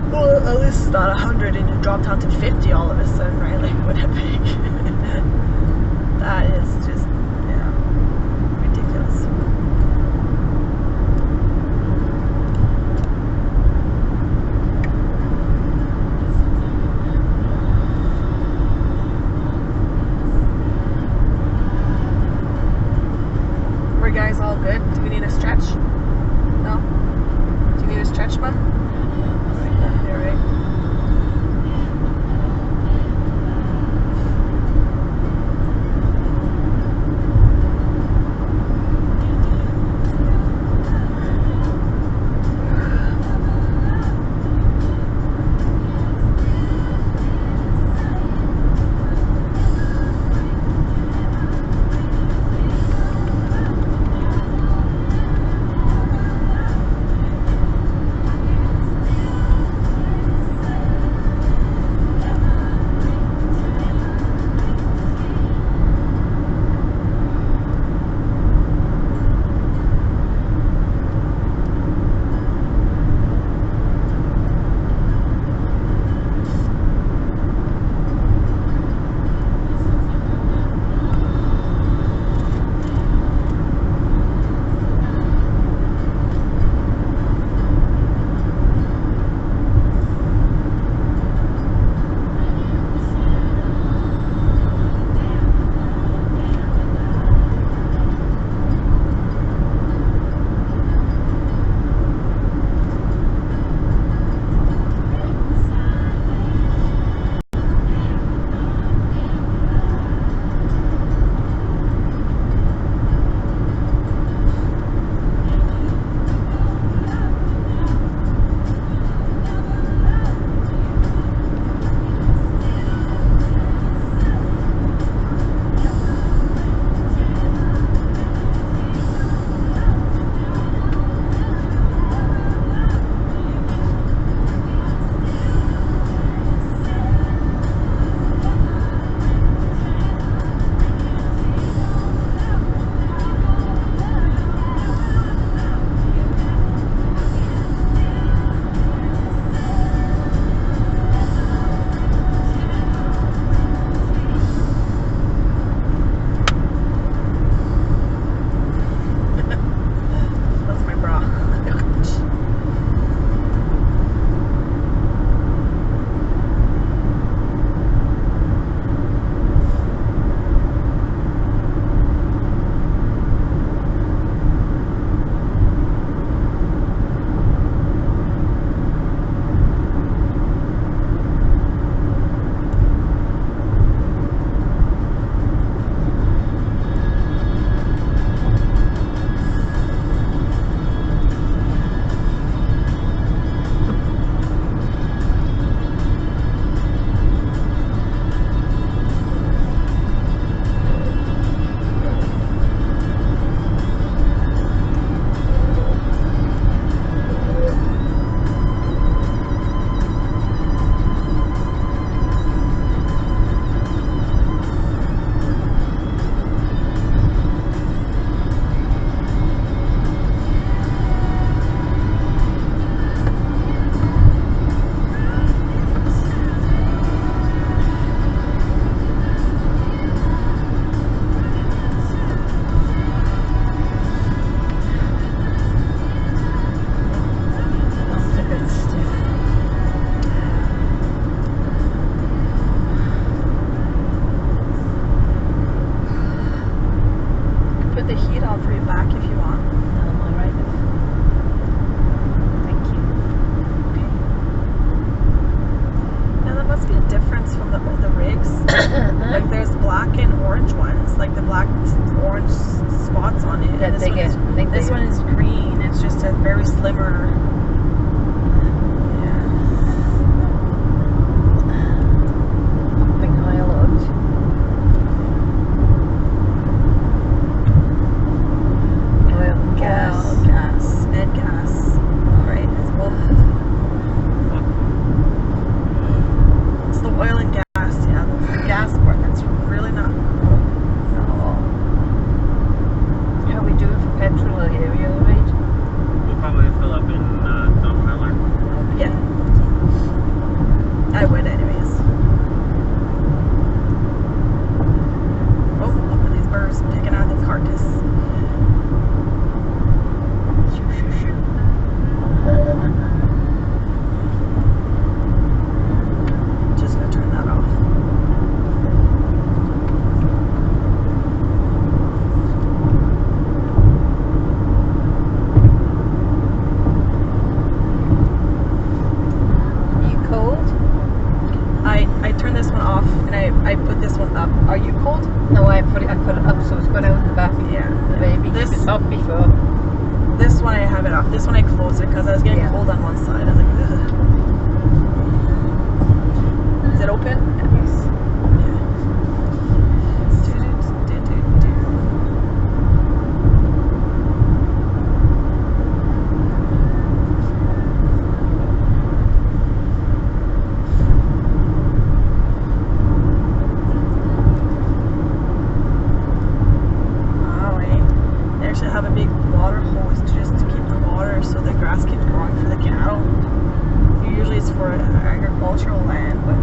Well, at least it's not 100 and you drop down to 50 all of a sudden, right? Like Winnipeg. That is just, yeah, ridiculous. We're guys all good? Do we need a stretch? No? Do you need a stretch, Mom? All right. This one is green. It's just a very slimmer. Are you cold? No, I put it up so it's got out the back. Yeah. The baby. This- It's up before. This one I have it off. This one I closed it because I was getting Yeah. cold on one side. I was like, ugh. Is it open? Yes. Wow, eh? They actually have a big water hose just to keep the water so the grass keeps growing for the cattle. Usually it's for agricultural land, but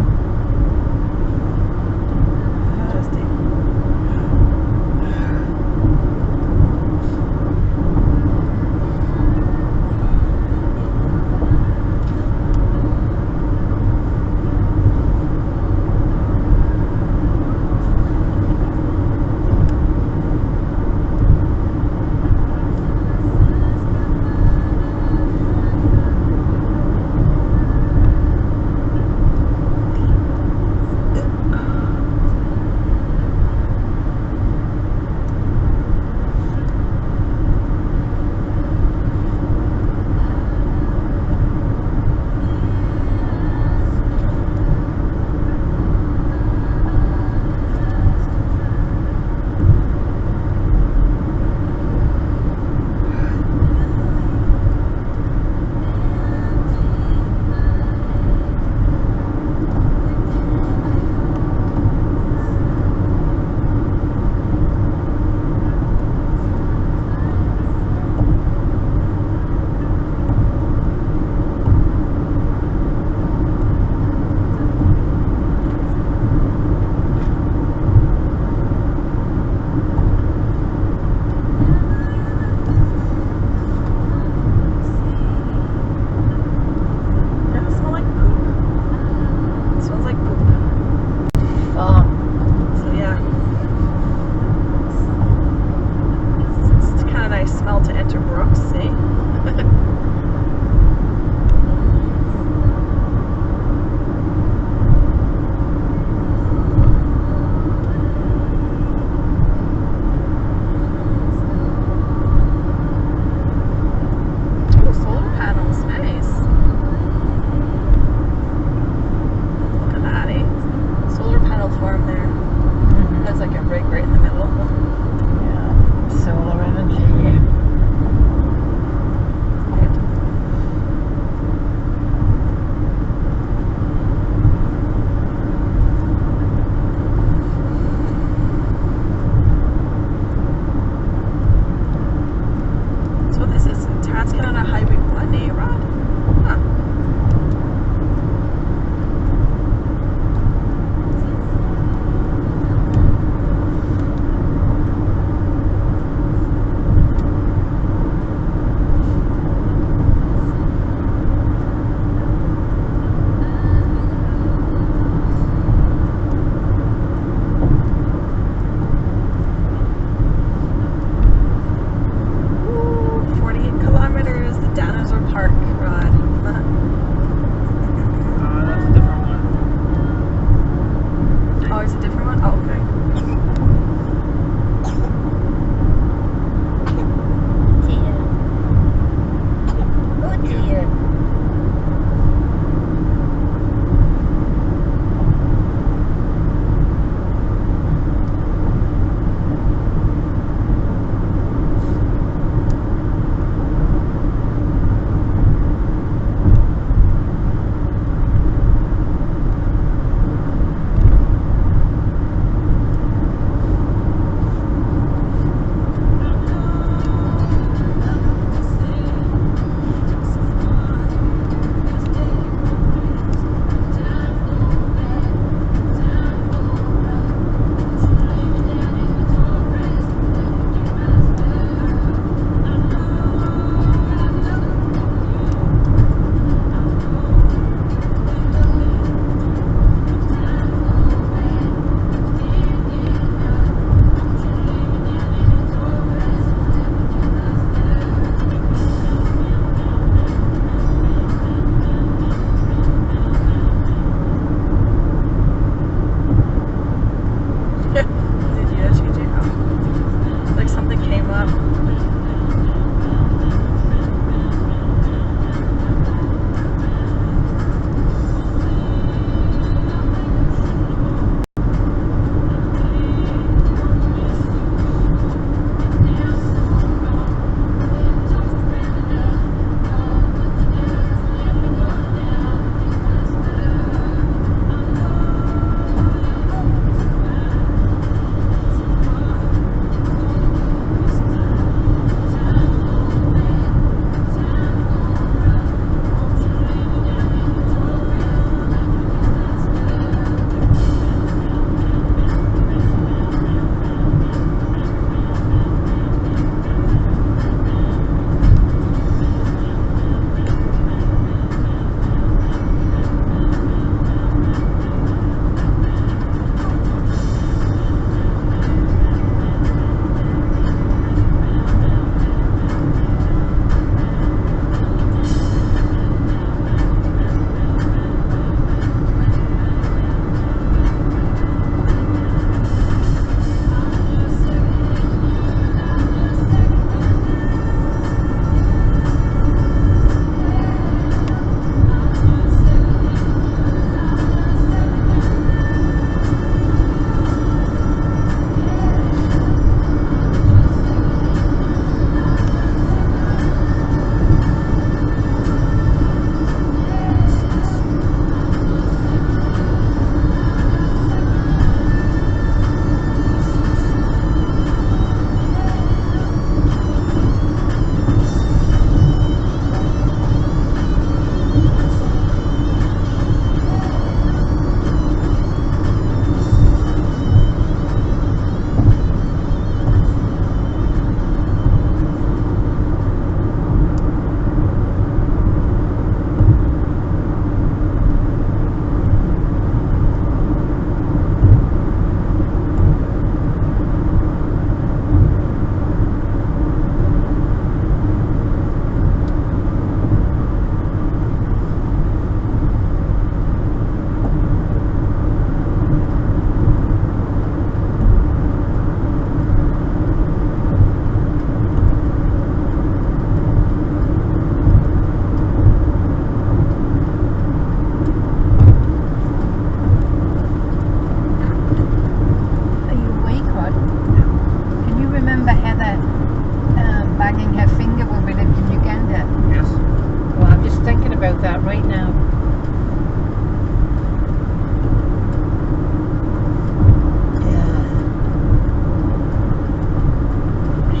about that right now.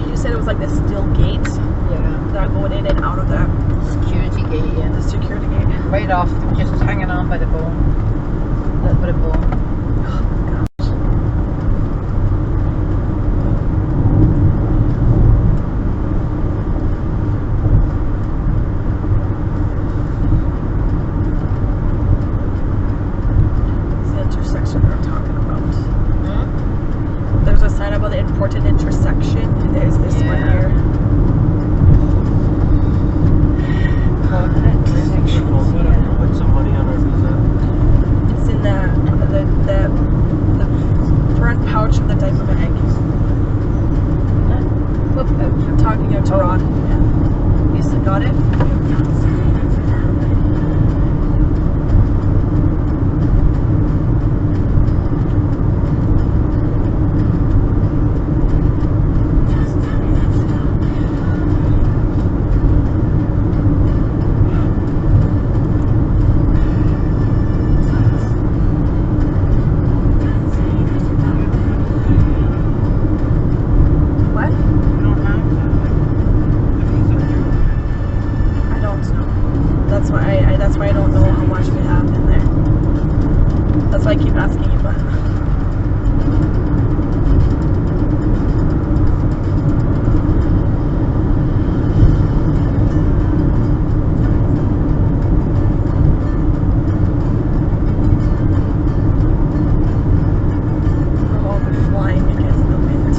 You said it was like the steel gate Yeah. that going in and out of that Security gate, yeah. the security gate. Right off, just hanging on by the bone. A little bit of bone. It's the intersection they're talking about. There's a sign about the important intersection. There's this one Yeah. here. Put some money on our visa. It's in the front pouch of the diaper bag. Whoop, I'm talking out to Rod. Yeah. You still got it? What? We don't have the visa here. I don't know. That's why I don't know how much we have in there. That's why I keep asking you, but I'm all but flying against the wind.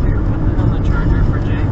Here, put that on the charger for Jay.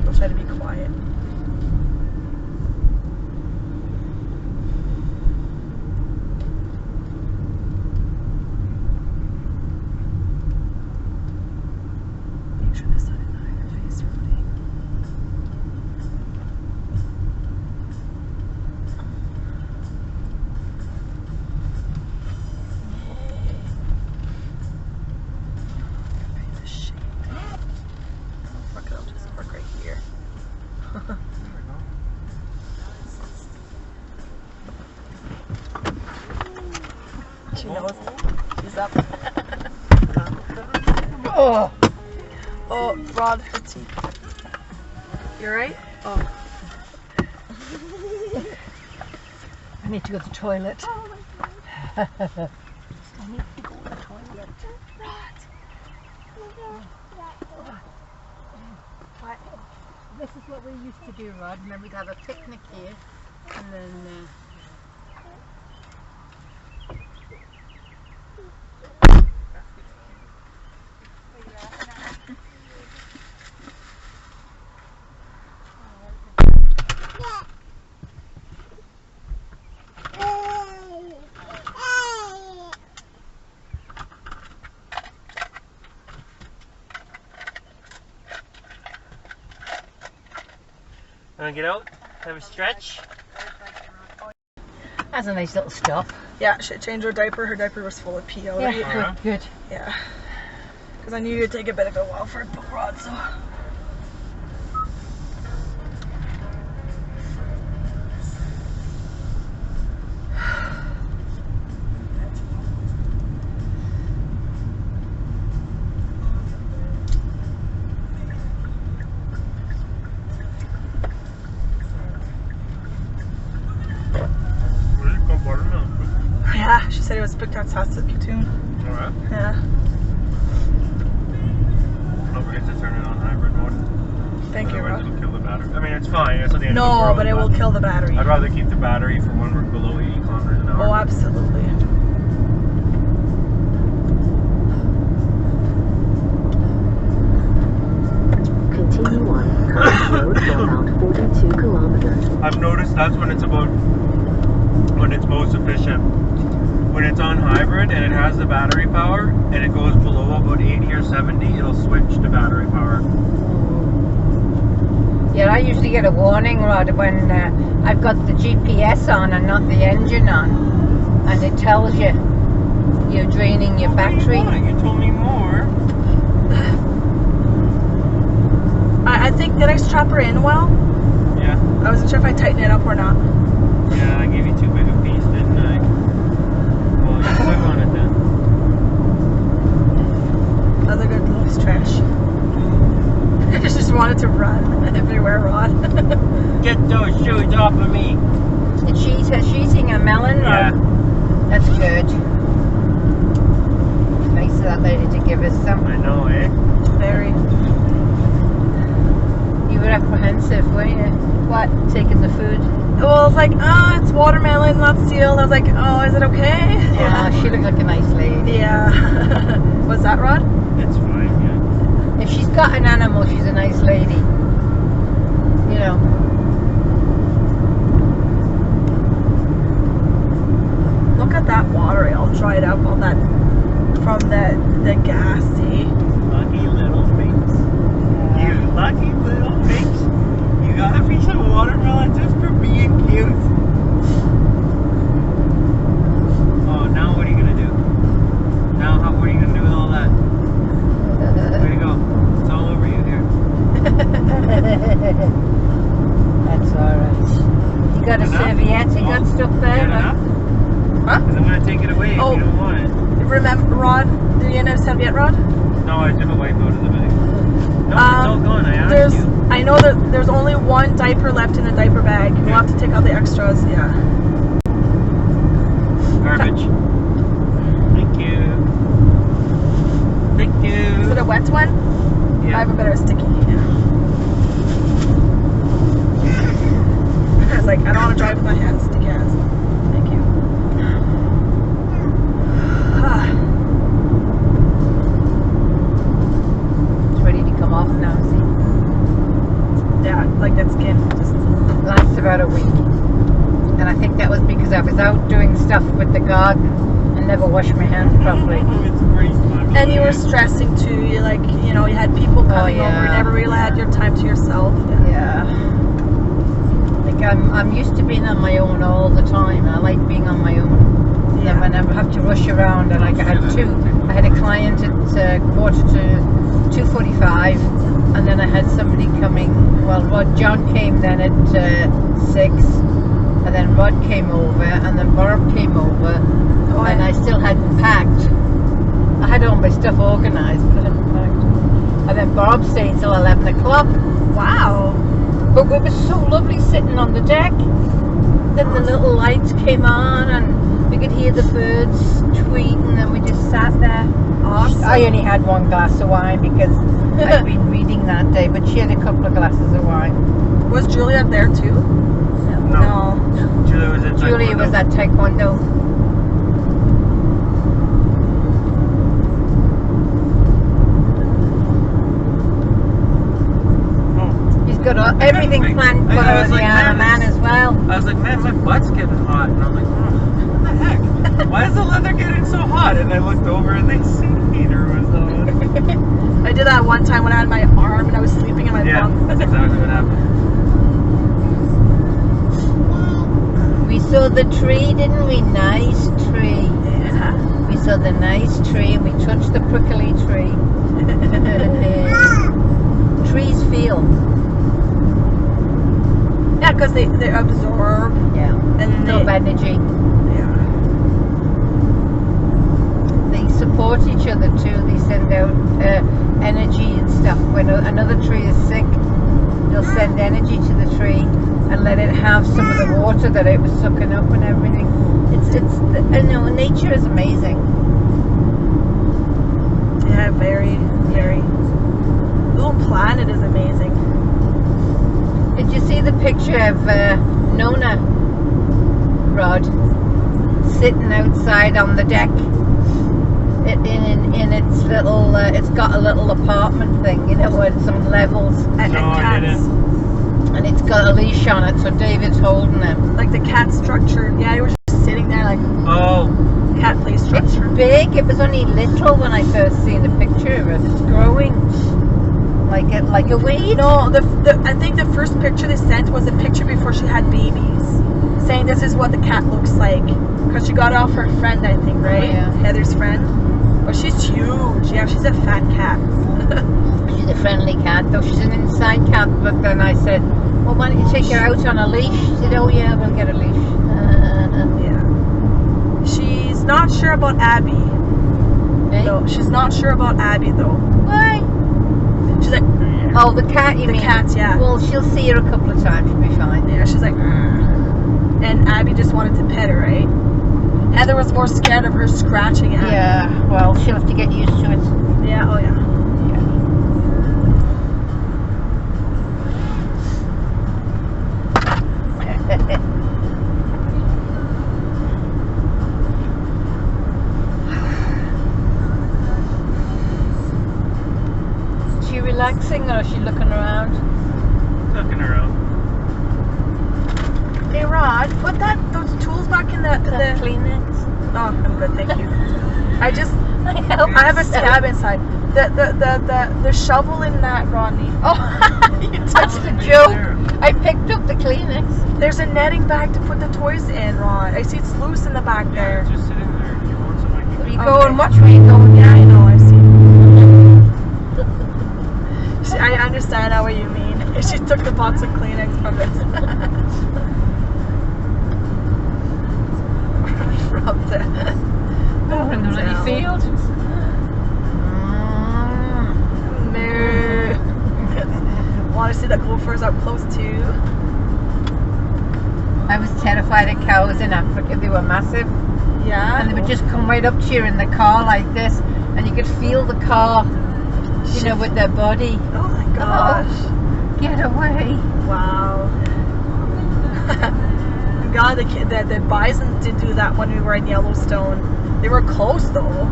I'll try to be quiet. Make sure this side is not in your face, Roddy. Fuck it, I'll just park right here. She knows. She's up. Oh, Oh, Rod, her teeth. You alright? Oh. I need to go to the toilet. I need to go to the toilet. Rod. This is what we used to do, Rod, and then we'd have a picnic here, and then Wanna get out? Have a stretch? that's a nice little stop. Yeah, she changed her diaper. Her diaper was full of pee already. Yeah, good. Yeah. Because I knew you'd take a bit of a while for it, Rod, so. Yeah, she said it was fantastic tune. Alright. Yeah. Don't forget to turn it on hybrid mode. Thank you, Otherwise Rod. it'll kill the battery. I mean, it's fine. It's not the end of the No, world, but it will kill the battery. I'd rather keep the battery for when we're below 80 kilometers an hour. Oh, absolutely. Continue on College Road for about 42 kilometers. I've noticed that's when it's most efficient. When it's on hybrid and it has the battery power and it goes below about 80 or 70, it'll switch to battery power. Yeah, I usually get a warning, Rod, when I've got the GPS on and not the engine on, and it tells you you're draining your battery. You told me more. I think, did I strap her in well? Yeah. I wasn't sure if I tightened it up or not. Yeah, I gave you too big a piece, didn't I? Well, you click on it then. Another good loose trash. I just wanted to run everywhere, Rod. Get those shoes off of me. Did she eating a melon, Rod? Yeah. That's good. Nice of that lady to give us some. I know, eh? Very. You were apprehensive, weren't you? What? Taking the food? Well, I was like, it's watermelon, not sealed. I was like, oh, is it okay? Yeah, she looked like a nice lady. Yeah. Was that Rod? It's fine, yeah. If she's got an animal, she's a nice lady. You know. Look at that water all dried up, all that from the gas, see? Lucky little face. You lucky little face. You got a piece of watermelon just for being cute. Oh, now what are you gonna do? Now what are you gonna do with all that? Way to go. It's all over you here. That's alright. You got a Enough? serviette? You got stuff there? Good enough? Huh? Because I'm gonna take it away Oh. if you don't want it. Remember, Rod? Did you end up serviette, Rod? No, I took a wipe out of the bag. No, it's all gone. I asked you. I know that there's only one diaper left in the diaper bag. We'll have to take out the extras, yeah. Garbage. Thank you. Thank you. Is it a wet one? I Yeah. have a better sticky. I was like, I don't want to drive with my hands, sticky hands. Thank you. It's ready to come off now, see? that skin. Just Lasts about a week. And I think that was because I was out doing stuff with the garden and never washed my hands properly. It's pretty funny. and you were stressing too. You you had people coming over. You never really had your time to yourself. Yeah. Like I'm used to being on my own all the time. I like being on my own. And then when I have to rush around, and like I had a client at 2:45, and then I had somebody coming. Well, John came then at 6, and then Rod came over, and then Barb came over, and I still hadn't packed. I had all my stuff organised, but I hadn't packed. And then Barb stayed till 11 o'clock. Wow. But it was so lovely sitting on the deck. Then the little lights came on, and we could hear the birds tweeting, and we just sat there. Awesome. I only had one glass of wine because I'd been reading that day, but she had a couple of glasses of wine. Was Julia there too? No. Julia was at Julia was at Taekwondo. He's got everything planned for the man as well. I was like, man, my butt's getting hot. And I was like, oh, what the heck? Why is the leather getting so hot? And I looked over and the seat heater was on. I did that one time when I had my arm and I was sleeping in my bunk. That's exactly what happened. We saw the tree, didn't we? Nice tree. Yeah. We saw the nice tree and we touched the prickly tree. Trees feel. Yeah, because they absorb. Yeah. And Of energy. Yeah. They support each other too. They send out energy and stuff. When another tree is sick, they'll send energy to the tree and let it have some of the water that it was sucking up and everything. I know, nature is amazing. Yeah, very, very. The whole planet is amazing. Did you see the picture of Nona, Rod, sitting outside on the deck in its little, it's got a little apartment thing, with some levels. And No, I cats. didn't. And it's got a leash on it, so David's holding him. Like the cat structure. Yeah, you were just sitting there like Oh, cat play It's structure. big. It was only little when I first seen the picture of it. It's growing like a weed. No, I think the first picture they sent was a picture before she had babies, saying this is what the cat looks like. Because she got it off her friend, I think, right? yeah. Heather's friend. But she's huge. Yeah, she's a fat cat. She's a friendly cat, though she's an inside cat. But then I said, well, why don't you take her out on a leash? She said, oh yeah, we'll get a leash. Yeah. She's not sure about Abby. Eh? No, she's not sure about Abby though. Why? She's like, Oh, the cat, you the mean? cat, yeah. Well, she'll see her a couple of times. She'll be fine. Yeah, she's like, and Abby just wanted to pet her, right? Heather was more scared of her scratching Abby. Yeah, well, she'll have to get used to it. Yeah, oh yeah. Is she relaxing or is she looking around? looking around. Hey Rod, put those tools back in the Kleenex. Oh, I'm good, thank you. I I have a scab inside. The shovel in that, Rodney. Oh, that's the joke. I picked up the Kleenex. There's a netting bag to put the toys in, Rod. I see it's loose in the back Yeah, there. it's just sitting there. If you want some, I can Where you Okay. going? Watch where you going. Yeah, I know, I've seen. See, I understand now what you mean. She took the box of Kleenex from it. Rubbed it. Oh, in the down. muddy field. Moo. Want to see the gophers up close too? I was terrified of cows in Africa. They were massive. Yeah. And they would just come right up to you in the car like this. And you could feel the car, with their body. Oh my gosh. Get away. Wow. God, the bison did do that when we were in Yellowstone. They were close though,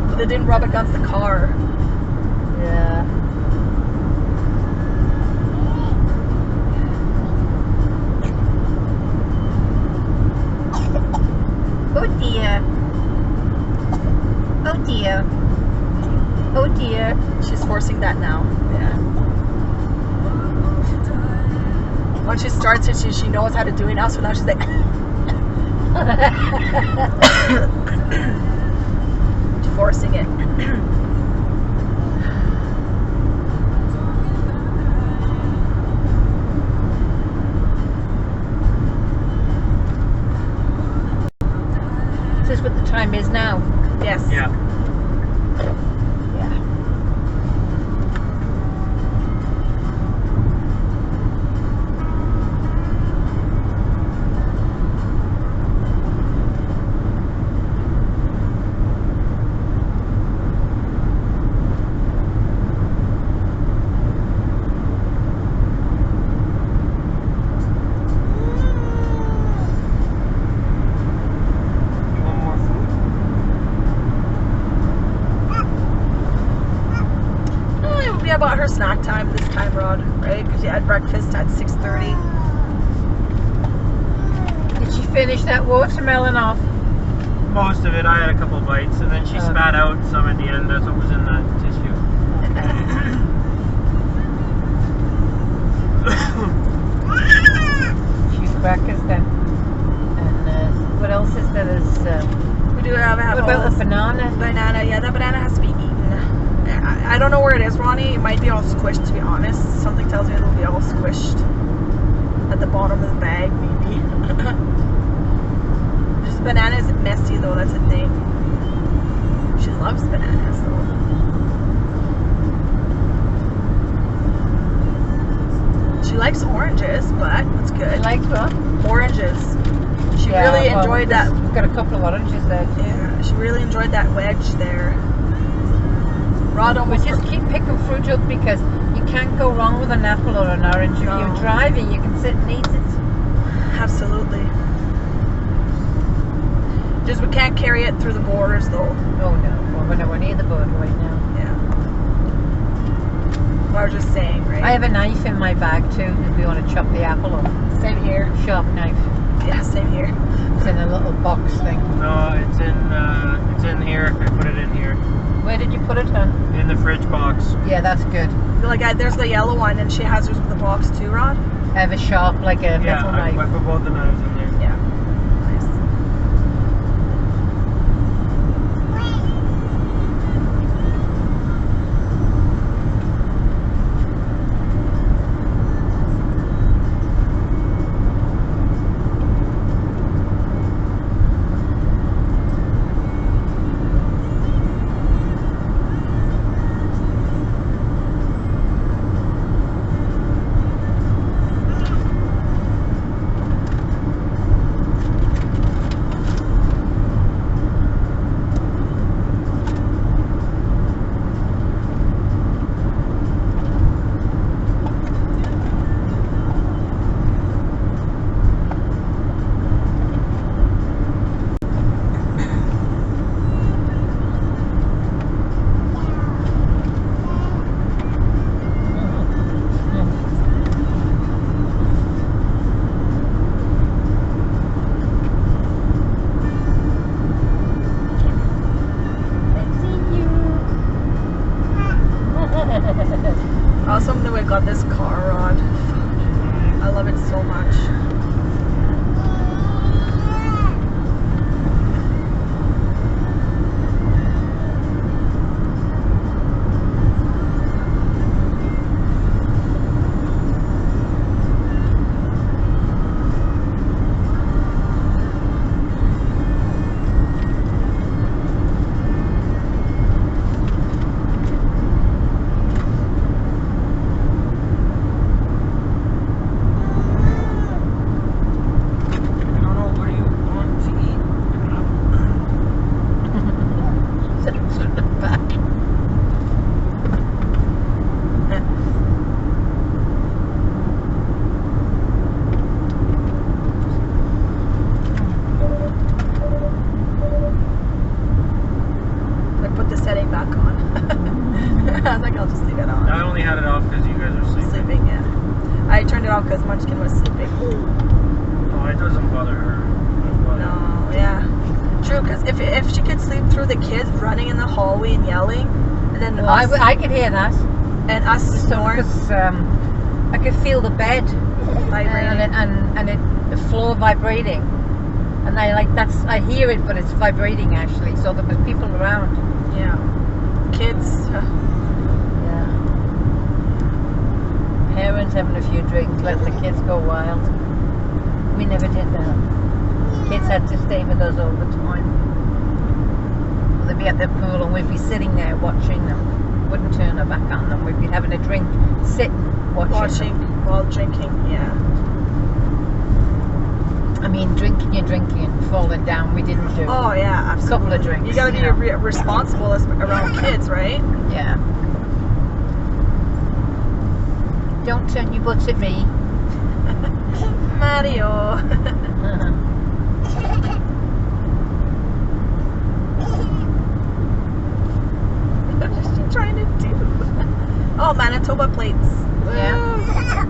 but they didn't rub against the car. Yeah. starts it, she knows how to do it now. So now she's like, forcing it. Is this what the time is now? Yes. Yeah. Yeah. You want more food? It would be about her snack time this time, Rod, right? Because you had breakfast at 6:30. Did she finish that watermelon off? Most of it. I had a couple bites, and then she spat out some at the end. That's what was in the tissue. She's crackers then. And what else is there? There's, We do have what all about the this banana? banana. Yeah, that banana has to be eaten. I don't know where it is, Ronnie. It might be all squished, to be honest. Something tells me it'll be all squished at the bottom of the bag, maybe. This banana is messy, though. That's a thing. She loves bananas, though. She likes oranges, but that's You good. like what? Oranges. She Yeah, really well, enjoyed that. We've got a couple of oranges there. Yeah, she really enjoyed that wedge there. Rod But almost. just keep picking fruit up because you can't go wrong with an apple or an orange. If No. you're driving, you can sit and eat it. Absolutely. Just we can't carry it through the borders, though. Oh no, well, we're nowhere near the border right now. Yeah. I was just saying, right? I have a knife in my bag too if we want to chop the apple off. Same here. Sharp knife. Yeah, same here. It's in a little box thing. No, it's in here. I put it in here. Where did you put it, hon? In the fridge box. Yeah, that's good. Like, there's the yellow one, and she has hers with the box too, Rod. I have a sharp, like a Yeah, metal I knife. put both the knives in there. Yeah. Nice. Awesome that we got this car, Rod. I love it so much. I don't know. What do you want to eat? I put the setting back on. I think I'll just leave it on. I only had it off because you guys are sleeping. Sleeping, yeah. I turned it off because Munchkin was sleeping. Oh, it doesn't bother her. It doesn't bother her. No, yeah. True, because if she could sleep through the kids running in the hallway and yelling, and then Well, us, I could hear that. and us snoring. Because I could feel the bed Vibrating. and the floor vibrating, and I hear it, but it's vibrating actually. So there was people around. Yeah. Kids. Yeah. Parents having a few drinks, letting the kids go wild. We never did that. Kids had to stay with us all the time. They'd be at their pool and we'd be sitting there watching them. Wouldn't turn our back on them. We'd be having a drink, sitting, watching them. While drinking, yeah. I mean, drinking and falling down, we didn't do. Oh yeah, absolutely. Couple of drinks. You gotta be responsible around kids, right? Yeah. Don't turn your butts at me. Mario. What is she trying to do? Oh, Manitoba plates. Yeah.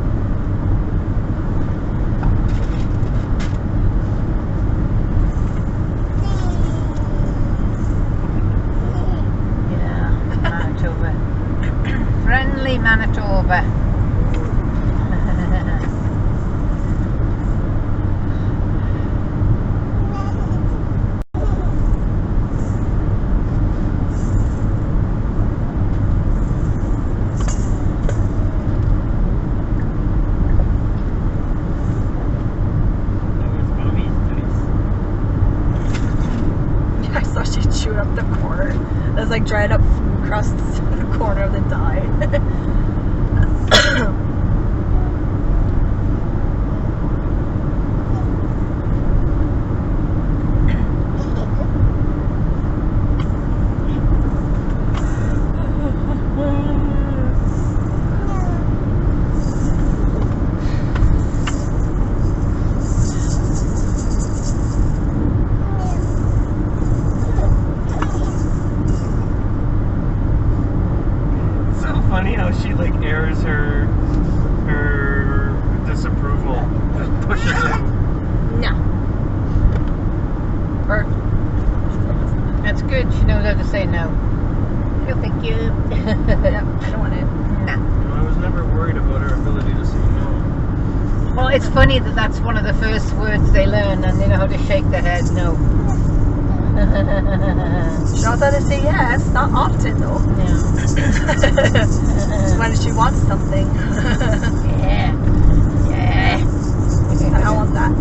Yeah, Manitoba. Friendly Manitoba. I saw she chewed up the corner. There's like dried up food crusts in the corner of the die. Funny how she like airs her disapproval, just pushes it. No. Or That's good. She knows how to say no. No, thank you. yeah, I don't want it. Nah. I was never worried about her ability to say no. Well, it's funny that that's one of the first words they learn, and they know how to shake their head no. She knows how to say yes, not often though. Yeah. When she wants something. Yeah. Yeah. And I want that.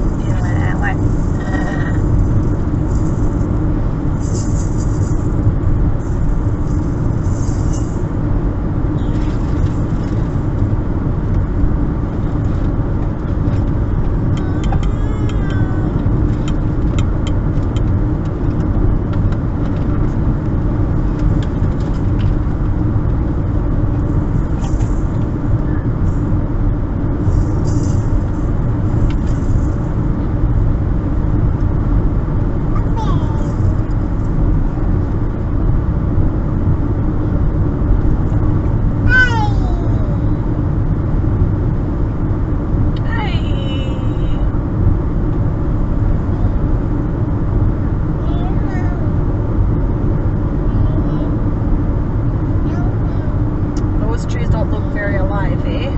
Those trees don't look very alive, eh?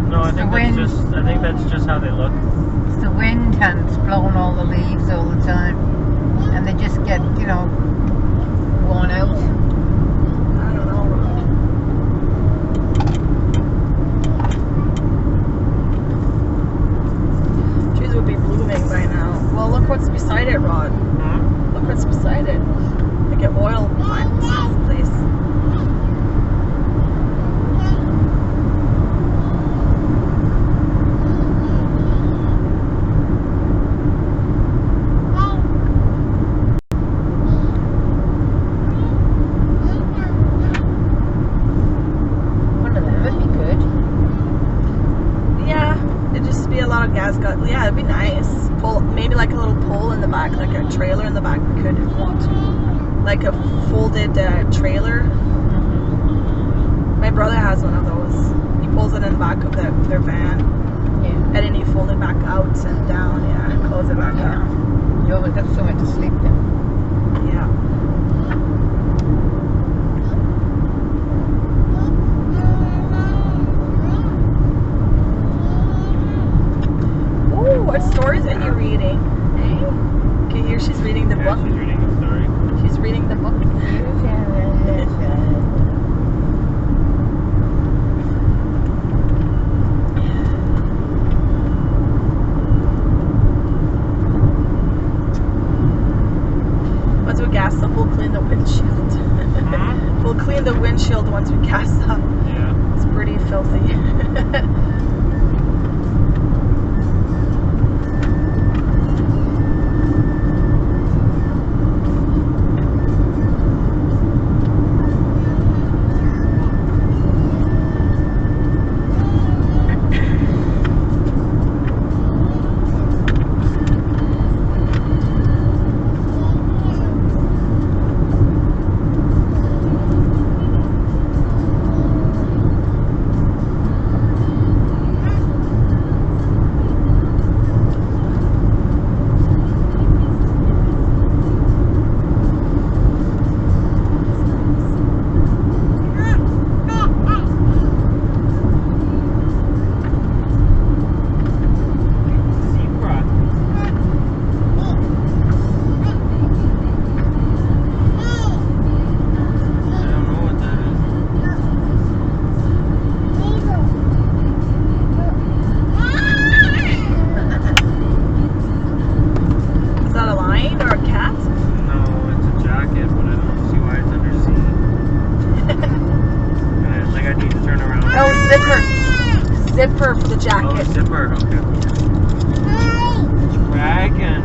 No, I think wind. that's just how they look. It's the wind and it's blowing all the leaves all the time. And they just get, worn out. I don't know, Rod. Trees would be blooming by now. Well, look what's beside it, Rod. Hmm? Look what's beside it. They get oil plants in this place. One of them would be good. Yeah, it'd just be a lot of gas gut. Yeah, it'd be nice. Maybe like a little pole in the back, like a trailer in the back. We could if you want to. Like a folded trailer. My brother has one of those. He pulls it in the back of their van, Yeah. and then you fold it back out and down. Yeah, close it back Yeah. up. You always got somewhere to sleep then. Yeah. see. Zebra. I don't know what that is. Is that a lion or a cat? No, it's a jacket, but I don't see why it's under sea. I think I need to turn around. Oh, zipper. Zipper for the Oh, jacket. zipper. Okay. Dragon.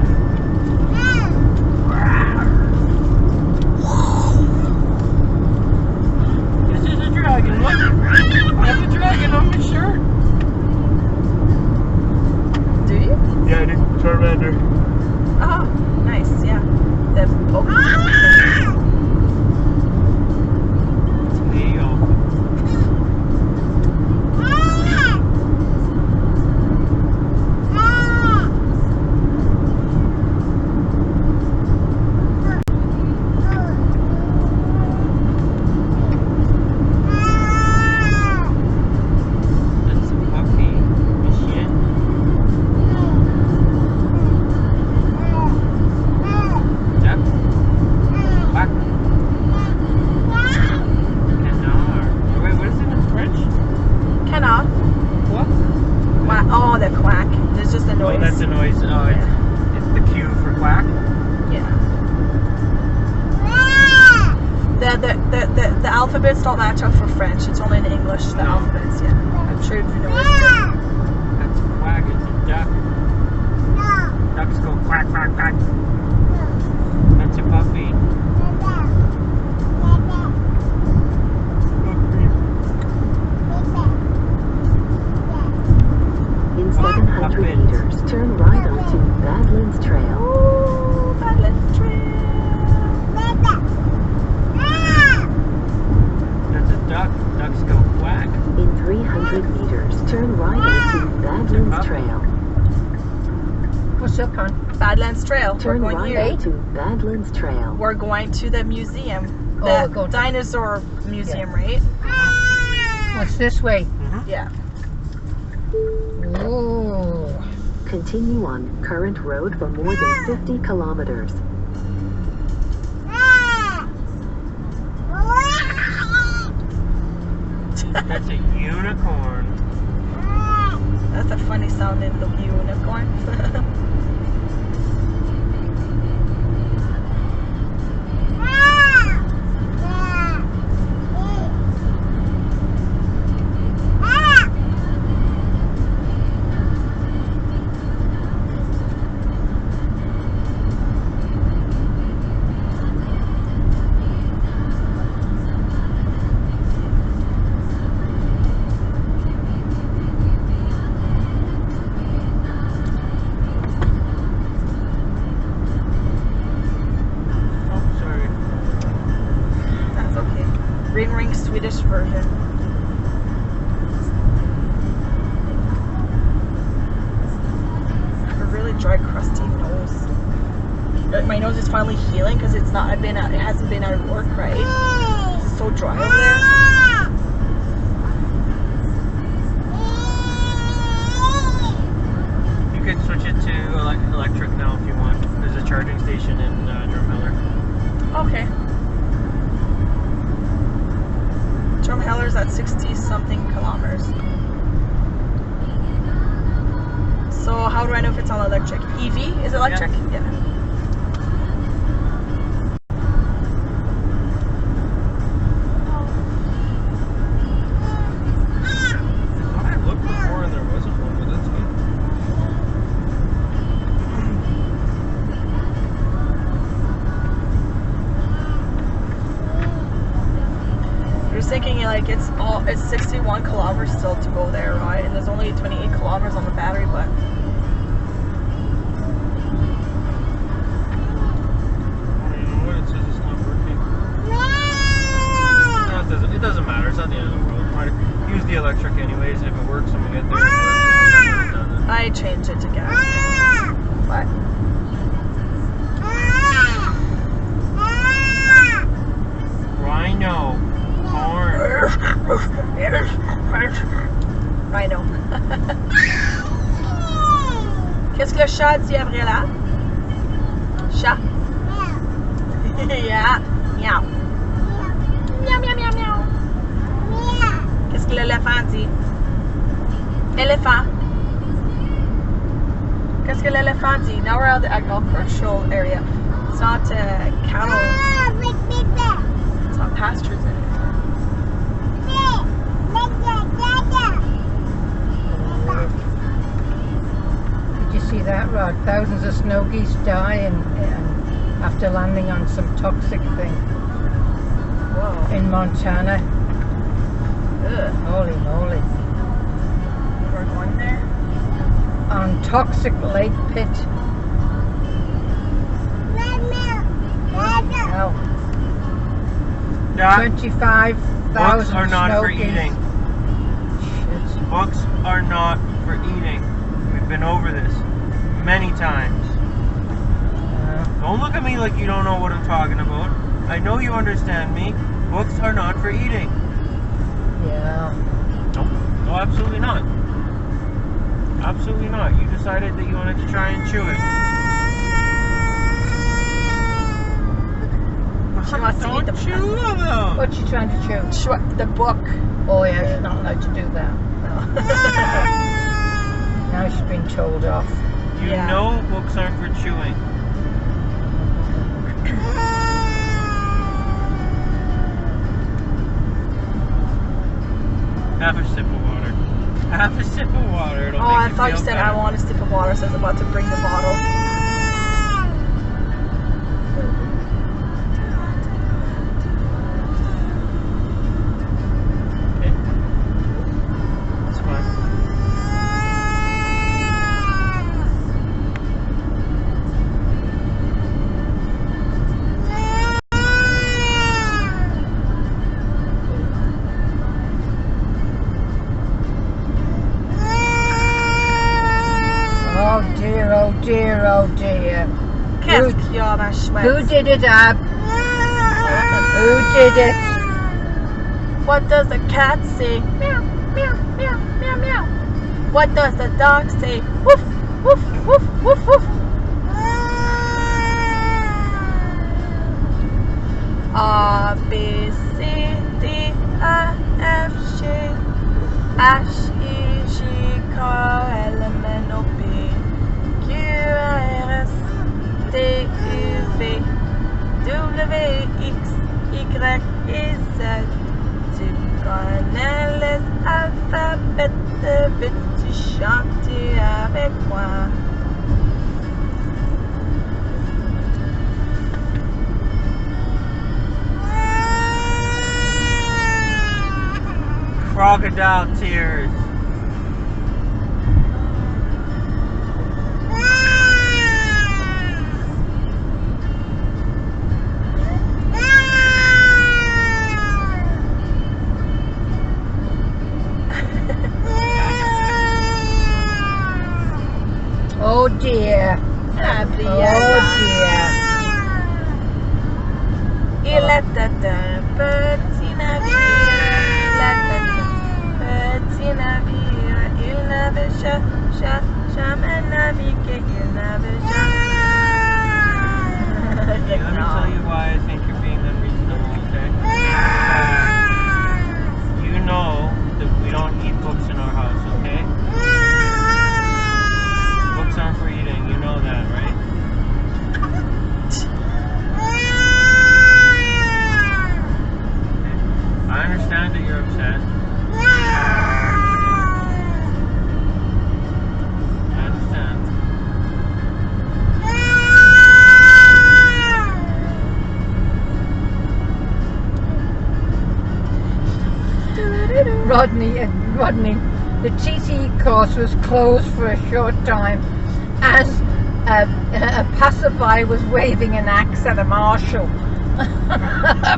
This is a dragon. Look. I have a dragon on my shirt. Do you? Yeah, I do. Charmander. Oh, nice. Yeah. The Leo. That's a puppy. Is she it? Duck? Quack? Canard. Oh, wait, what is it in French? Canard. What? Quack. Oh, the quack. There's just a noise. Oh, that's a noise. Oh, it's the cue for quack. Yeah. The alphabets don't match up for French. It's only in English, the No. alphabets, yeah. I'm sure if you know it's good. That's a quack. It's a duck. Ducks go quack, quack, quack. That's a puppy. In 700 meters, turn right onto Badlands Trail. Ooh, Badlands Trail. That's a duck. Ducks go quack. In 300 meters, turn right onto Badlands Trail. What's up, hon? Badlands Trail. Turn We're going right here. onto Badlands Trail. We're going to the museum. Oh, The we're going to- dinosaur museum, right? What's this way? Yeah. Ooh. Continue on current road for more than 50 kilometers. That's a unicorn. That's a funny sounding little unicorn. Oh, sorry. That's okay. Ring Swedish version. A really dry, crusty nose. My nose is finally healing because it's not. It hasn't been out of work, right? It's so dry over there. You could switch it to electric now if you want. There's a charging station in Drumheller. Okay. Drumheller's at 60-something kilometers. So how do I know if it's on electric? EV? Is it electric? Yeah. it's 61 kilometers still to go there, right? And there's only 28 kilometers on the battery, but You know what? It says it's not working. No, it doesn't matter. It's not the end of the world. Might use the electric anyways. If it works when we get there, it doesn't. I changed it to gas. But Rhino. Corn. Rhino. Qu'est-ce que le chat dit, Gabriela? Chat? Yeah. Miaou. Miaou, miaou, miaou, miaou. Qu'est-ce que l'éléphant dit? Éléphant. Qu'est-ce que l'éléphant dit? Now we're at the agricultural area. It's not cattle. It's not pastures anymore. Did you see that, Rod? Thousands of snow geese die after landing on some toxic thing Whoa. in Montana. Ugh. Holy moly. We're going there? On toxic lake pit. Hell. Yeah. 25,000 Books are not snow for geese. eating. Shit. Books are not for eating. We've been over this many times. Don't look at me like you don't know what I'm talking about. I know you understand me. Books are not for eating. Yeah. Nope. No, absolutely not. Absolutely not. You decided that you wanted to try and chew it. She wants to eat Don't the chew them. What's she trying to chew? The book. Oh yeah, she's not allowed to do that. Now she's been told off. You Yeah. know books aren't for chewing. Have a sip of water. Have a sip of water. It'll Oh, make I you thought you feel said better. I want a sip of water, so I was about to bring the bottle. Okay. That's fine. Oh dear, oh dear, oh dear. Qu'est-ce qu'il y a, ma chouette? Who did it, Ab? Who did it? What does the cat say? Meow, meow, meow, meow, meow. What does the dog say? Woof, woof, woof, woof, woof. A, B, C, D, E, F, G, H, I, J, K, L, M, N, O, P, Q, R, S, T, U, V, W, X, Y, et Z. Tu connais les alphabets, veux-tu chanter avec moi? Crocodile tears. Oh dear. Gabriela. Oh dear. Il était un petit navire, il était un petit navire, il n'avait jamais navigué, il n'avait jamais. Let me tell you why I think you're being unreasonable, okay? You know that we don't eat books in our house, okay? Books aren't for eating, you know that, right? I understand that you're upset. I understand. Rodney, the TT course was closed for a short time as a passerby was waving an axe at a marshal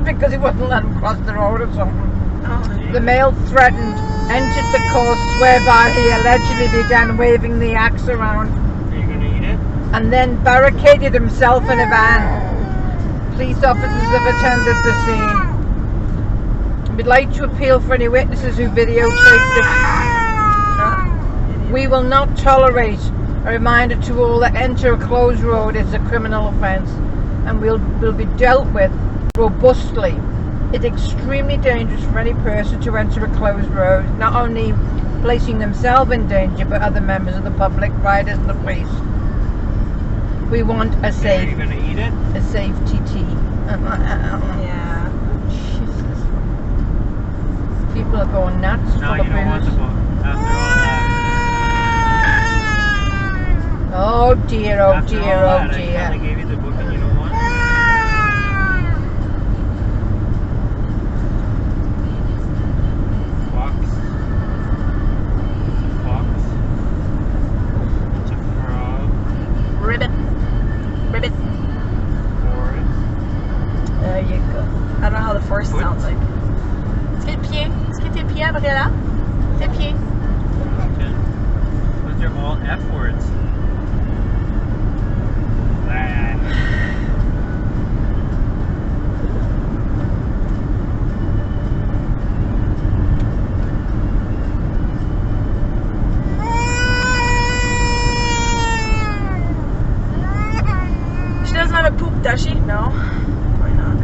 because he wouldn't let him cross the road or something. The male threatened, entered the course whereby he allegedly began waving the axe around. Are you going to eat it? And then barricaded himself in a van. Police officers have attended the scene. We'd like to appeal for any witnesses who videotaped this. We will not tolerate. A reminder to all that enter a closed road is a criminal offence and will be dealt with robustly. It's extremely dangerous for any person to enter a closed road, not only placing themselves in danger but other members of the public, riders and the police. We want a Are safe, you going to eat it? a safe TT. Yeah. Jesus. People are going nuts. No, full you of don't want the booze. book. After all that. Oh dear, oh After dear, all oh that, I dear. finally gave you the book and you don't want it? Fox. It's a fox. It's a frog. Ribbit. Ribbit. Forest. There you go. I don't know how the forest What? sounds like. Est-ce que le pied? Est-ce que tes pieds, Gabriela? Tes pieds. Mountain. Those are all F words. Ah. She doesn't have a poop, does she? No. Why not?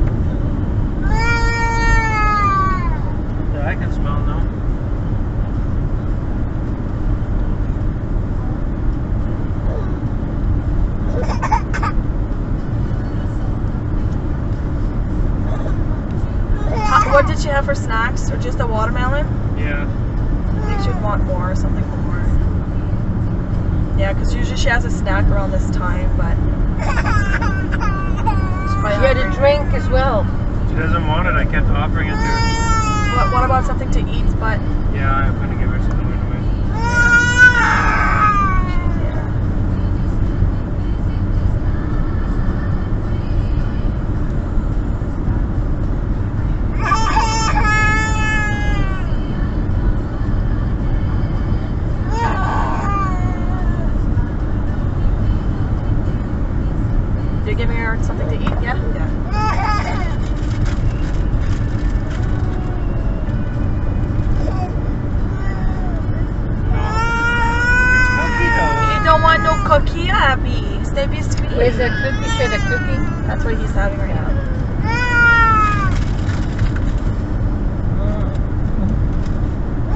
Yeah, I can smell now. What did she have for snacks? Or just a watermelon? Yeah. I think she'd want more or something more. Yeah, because usually she has a snack around this time, but. She had a drink as well. She doesn't want it. I kept offering it to her. What about something to eat? But Yeah, I'm gonna give her something anyway. you're giving her something to eat, yeah? Yeah. You don't want no cookie, Abby. Stay biscuit. Where's the cookie? She had a cookie. That's what he's having right now.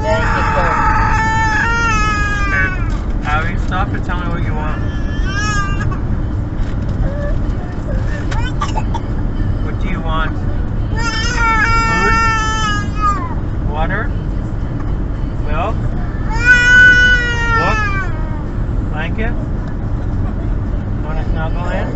There you go. Abby, stop and tell me what you want. What do you want? Food? Water? Milk? Book? Blanket? Want to snuggle in?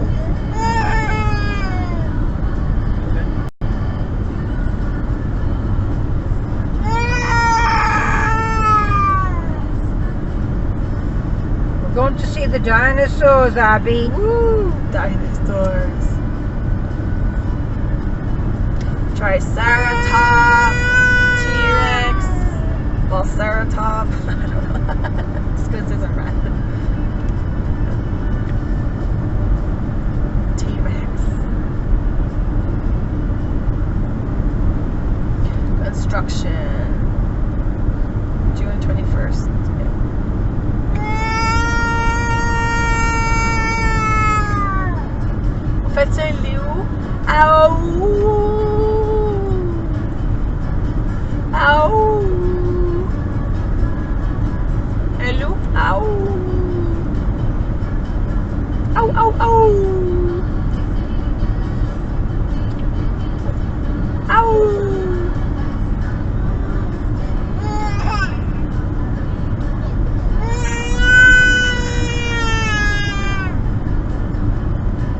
We're going to see the dinosaurs, Abby. Woo! Dinosaurs. Triceratops. T-Rex. Velociraptor. I don't know. Just because it's a random. T-Rex. Construction. June 21st. En fait, c'est Léo. Aouh! Aouh! Hello? Aouh! Aouh, aouh, aouh! Aouh!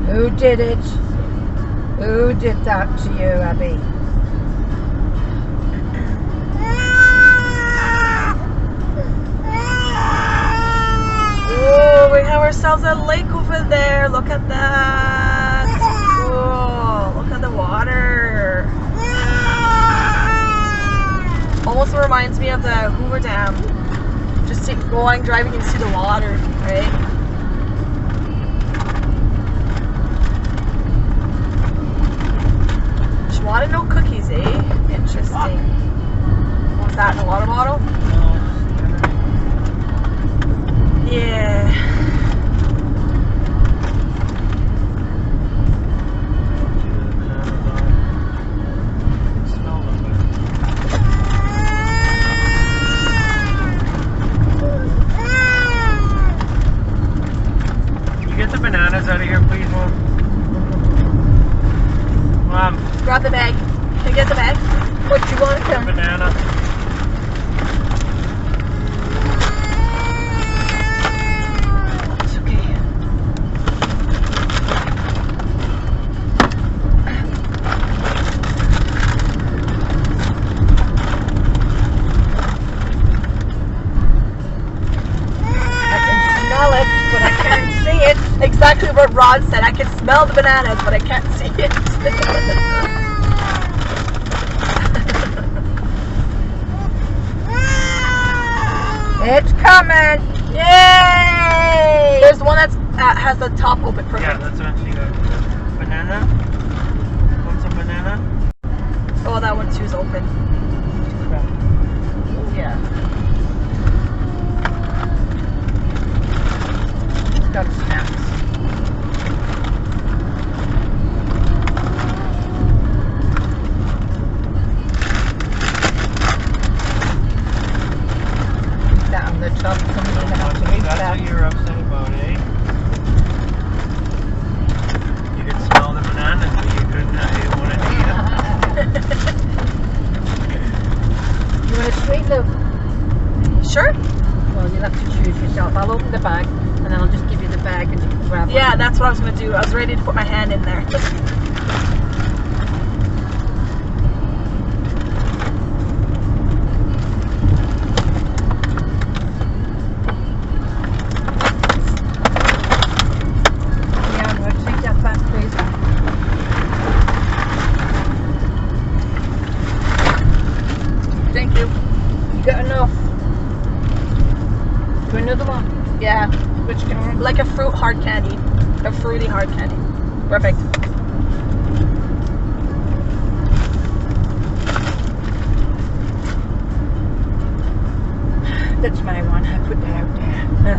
Who did it? Who did that to you, Abby? girls, a lake over there. Look at that. It's cool. Look at the water. Almost reminds me of the Hoover Dam. Just going, driving, and see the water, right? She wanted no cookies, eh? Interesting. What was that in a water bottle? Yeah. Get the bananas out of here, please, Mom. Mom, Grab the bag. Can you get the bag? What you want, the Kim? banana. It's okay. I can smell it, but I can't see it. Exactly what Rod said. I can smell the bananas, but I can't see it. It's coming. Yay! There's the one that has the top open. Perfect. Yeah, that's what she got. Banana? Want some banana? Oh, that one too is open. Yeah. It's got snaps. That on the top, somebody's gonna have to eat That's that. what you're upset about, eh? You could smell the bananas, but you couldn't. You wanted to eat them. You want a sweet, Luke? Sure. Well, you'll have to choose yourself. I'll open the bag, and then I'll just give you the bag, and you can grab it. Yeah, that's what I was gonna do. I was ready to put my hand in there. Yeah, I'm going to take that back, please. Thank you. You got enough? Do another one? Yeah, Which kind? like a fruit hard candy, a fruity hard candy. Perfect. That's my one. I put that out there.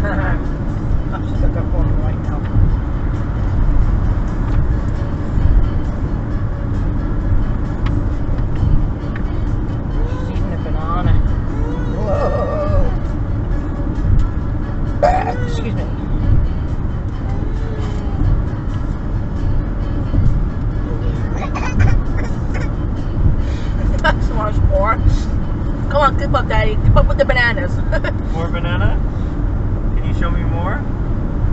I'm just looking for one right now. She's eating a banana. Whoa. Excuse me. That's much more. Come on, keep up, Daddy. Keep up with the bananas. More banana? Can you show me more?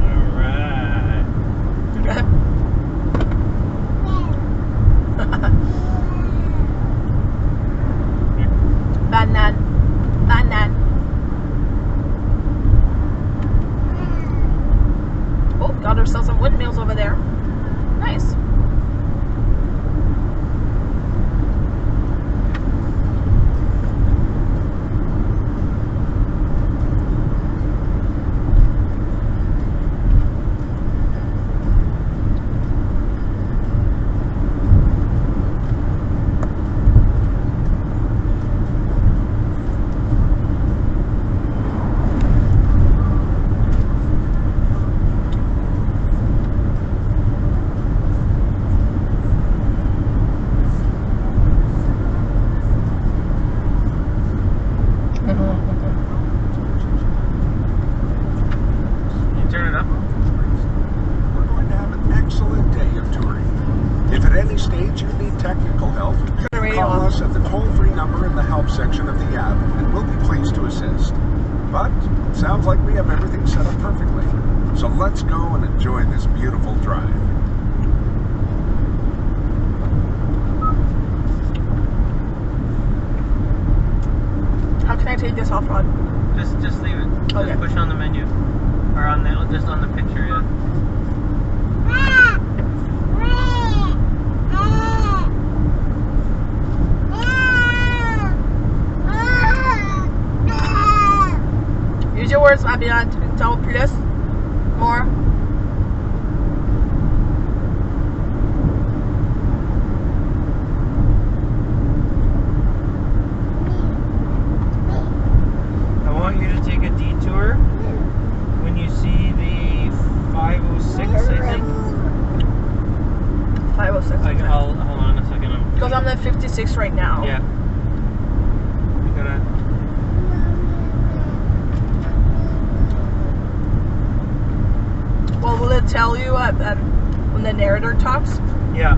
Alright. Banan. Banan. Oh, got ourselves some windmills over there. Nice. Can you turn it up? We're going to have an excellent day of touring. If at any stage you need technical help, Turn the radio call off. us at the toll-free number in the help section of the app, and we'll be pleased to assist. But it sounds like we have everything set up perfectly. So let's go and enjoy this beautiful drive. How can I take this off, Rod? Just leave it. Okay. Just push on the menu. Or on the just on the picture, yeah. Use your words, Fabian. Tu peux t'en plus? More? I want you to take a detour when you see the 506, I think. 506. I'll hold on a second. Because I'm at 56 right now. Yeah. You gotta. Well, will it tell you when the narrator talks? Yeah.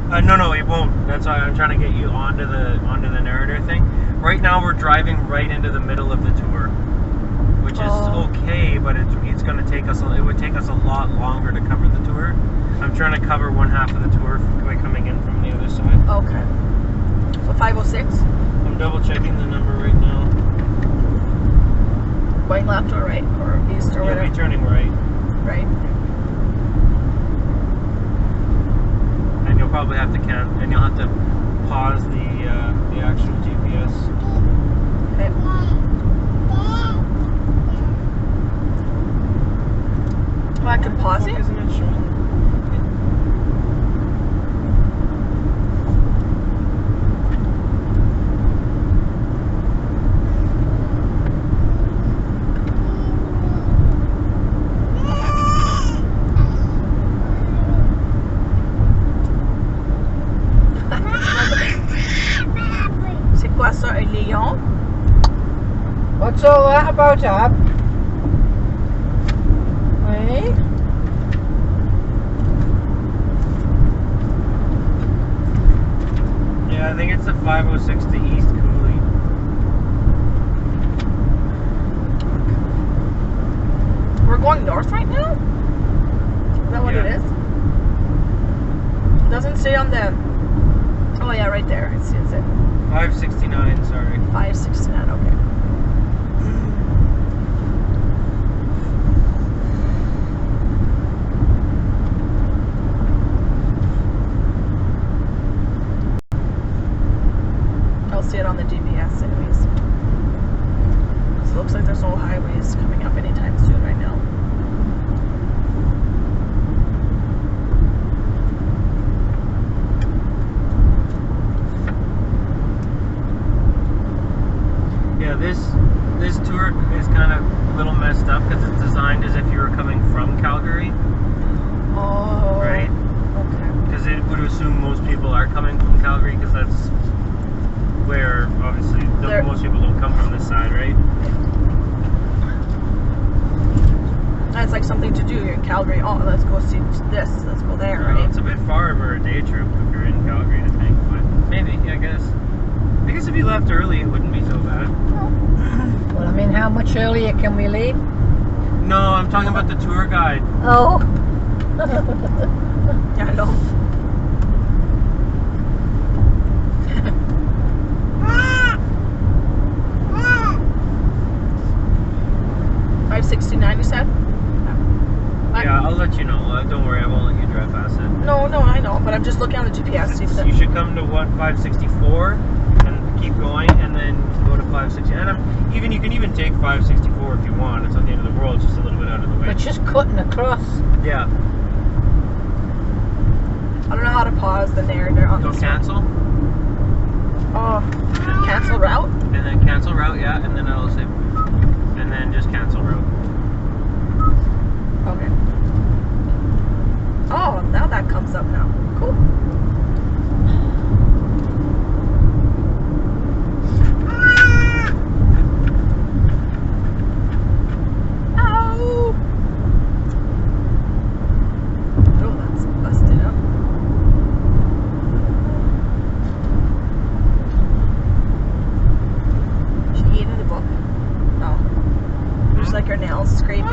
No, it won't. That's why I'm trying to get you onto the narrator thing. Right now, we're driving right into the middle of the tour, which is okay, but it's going to take us. It would take us a lot longer to cover the tour. I'm trying to cover one half of the tour by coming in from the other side. Okay. So 506. I'm double checking the number right now. Going left or right or east or You'll whatever. be turning right, Right. and you'll probably have to and you'll have to pause the actual GPS. Okay. Well, I can pause it. Isn't it showing? C'est quoi ça, un lion? What's all that about, Ab? Eh? Yeah, I think it's the 506 to East Cooley. We're going north right now? Is that what it Yeah. is? It doesn't say on the... Oh yeah, right there. It says it. 569, sorry. 569, okay. I'll see it on the GPS anyways. So it looks like there's no highways coming up anytime soon right now. Yeah, this tour is kind of a little messed up because it's designed as if you were coming from Calgary, Oh. right? Okay. Because it would assume most people are coming from Calgary because that's where, obviously, most people don't come from this side, right? That's like something to do. You're in Calgary. Oh, let's go see this. Let's go there, Well, right? it's a bit far for a day trip if you're in Calgary, I think, but maybe, I guess. I guess if you left early, it wouldn't be so bad. Well, I mean, how much earlier can we leave? No, I'm talking about the tour guide. Oh. Yeah, I know. $569, you said? Yeah, I'll let you know. Don't worry, I won't let you drive past it. No, I know, but I'm just looking on the GPS. See if You should come to 564 and keep going, and then go to 560. And you can even take 564 if you want. It's not the end of the world. It's just a little bit out of the way. We're just cutting across. Yeah. I don't know how to pause the narrator on Go this cancel, one. Oh, cancel route? and then cancel route. Yeah, and then it'll say, and then just cancel route. Okay. Oh, now that comes up now. Cool. Ow! Oh, that's busted up. She eating the book? No. There's like her nails scraping.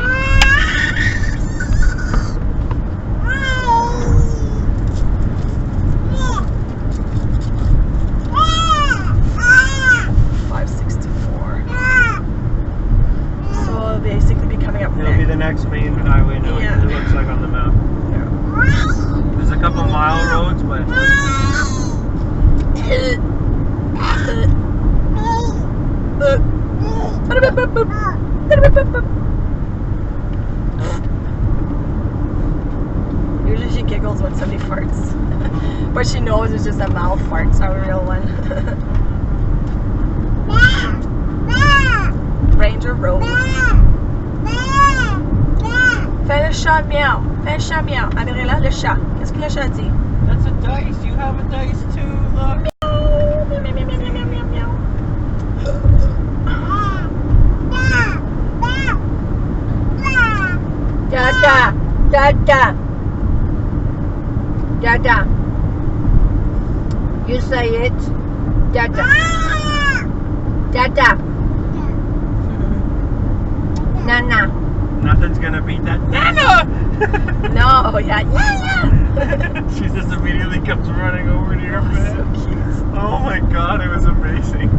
564. So basically be coming up It'll be next. the next main highway now. Yeah. It looks like on the map. There's a couple mile roads, but usually she giggles when somebody farts. But she knows it's just a mouth fart, it's not a real one. Ranger Road. Fais le chat miaou. Fais le chat miaou. Amirella, le chat. Qu'est-ce que le chat dit? that's a dice. You have a dice too. Look. Miaou, miaou, miaou, miaou, miaou, miaou. Dada, Dada, Dada. You say it. Dada, Dada. Nana. Nothing's gonna beat that. Nana! No, yeah, yeah. She just immediately comes running over to your Oh, bed. so cute. Oh my god, it was amazing.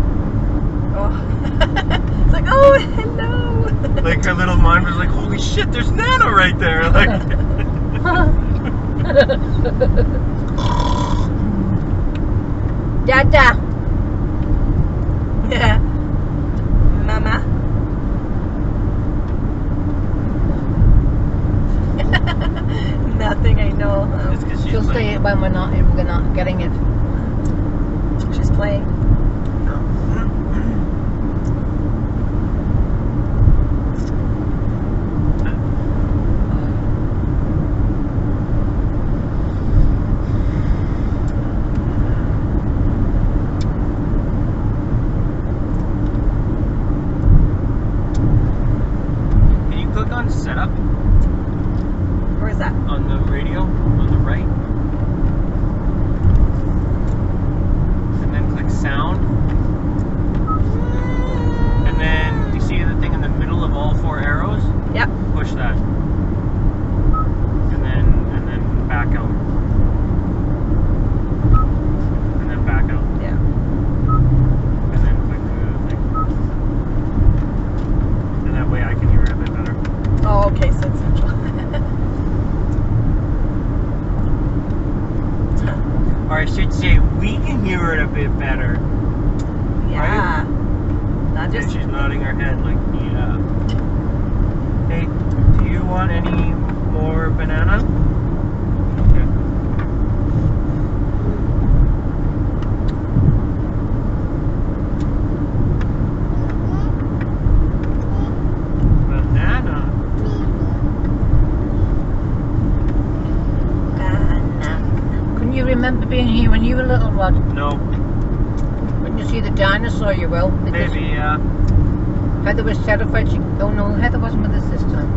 Oh. It's like, oh, hello. Like her little mind was like, holy shit, there's Nana right there. Like, Dada. Yeah. Mama. Nothing, I know. it's because she's She'll like, say it when we're not getting it. She's playing. can you click on setup Where's that? on the radio on the right? And then click sound. And then you see the thing in the middle of all four arrows? Yep. Push that. And then back out. And then back out. Yeah. And then click the thing. And that way I can hear it a bit better. Oh, okay, so it's central. Or I should say, we can hear it a bit better. Yeah. Not And just. she's nodding her head like, yeah. Hey, do you want any more banana? Okay. Banana. Can you remember being here when you were little, Rod? No, When you see the dinosaur, you will. Because maybe, yeah. Heather was terrified. Oh no, Heather wasn't with us this time.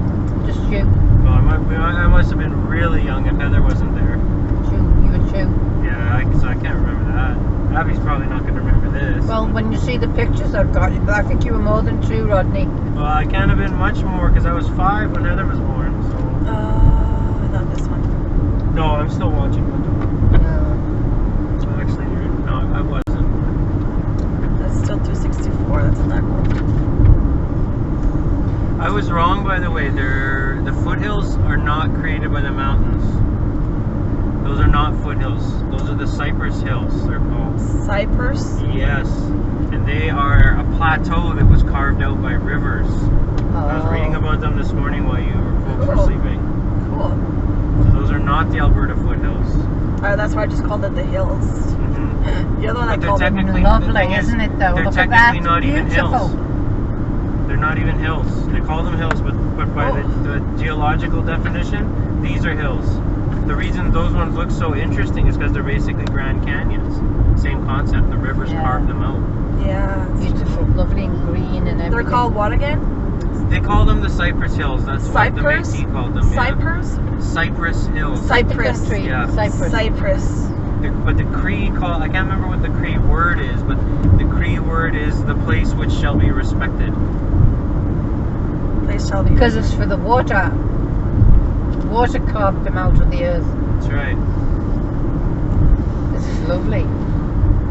Just you. Well, I must have been really young if Heather wasn't there. You were two. Yeah, so I can't remember that. Abby's probably not going to remember this. Well, when you see the pictures I've got, I think you were more than two, Rodney. Well, I can't have been much more because I was 5 when Heather was born. So Not this one. no, I'm still watching it. No. Actually, no, I wasn't. That's still 264. That's not cool. I was wrong, by the way. The foothills are not created by the mountains. Those are not foothills. Those are the Cypress Hills, they're called. Cypress. Yes. And they are a plateau that was carved out by rivers. I was reading about them this morning while you folks were Cool. sleeping. Cool. So those are not the Alberta foothills. That's why I just called it the hills. Mm-hmm. The other one I But they're called it. technically, Lovely, the thing isn't it, though? They're Look at technically that. not even Beautiful. hills. They're not even hills. They call them hills, but by the geological definition, these are hills. The reason those ones look so interesting is because they're basically Grand Canyons. Same concept. The rivers Yeah. carved them out. Yeah. Beautiful, lovely and green and everything. They're called what again? They call them the Cypress Hills. That's what the Cypress? Métis called them. Cypress? Yeah. Cypress Hills. Cypress. Country, Yeah. Cyprus. Cypress. But the Cree I can't remember what the Cree word is, but the Cree word is the place which shall be respected. Place shall be. Because it's for the water. Water carved them out of the earth. That's right. This is lovely.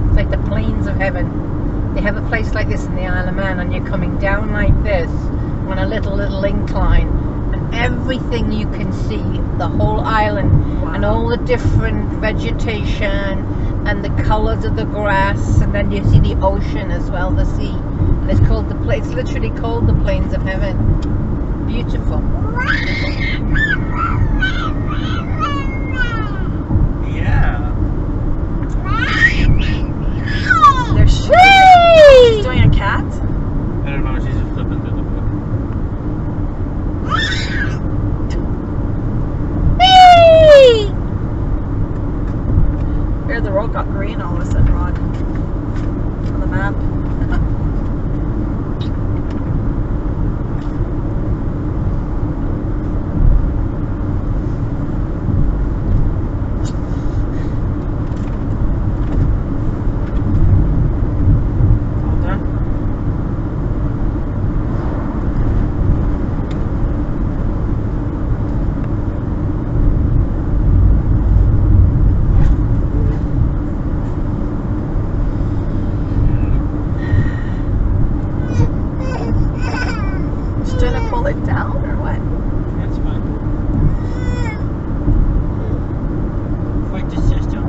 It's like the plains of heaven. They have a place like this in the Isle of Man, and you're coming down like this. When I lived little incline, and everything you can see, the whole island, and all the different vegetation and the colors of the grass, and then you see the ocean as well, the sea. And it's called it's literally called the Plains of Heaven. Beautiful. Yeah. She's doing a cat? I don't know, she's just flipping through the book. Here, the road got green all of a sudden, Rod. On the map. It down or what? That's fine. Fight the system.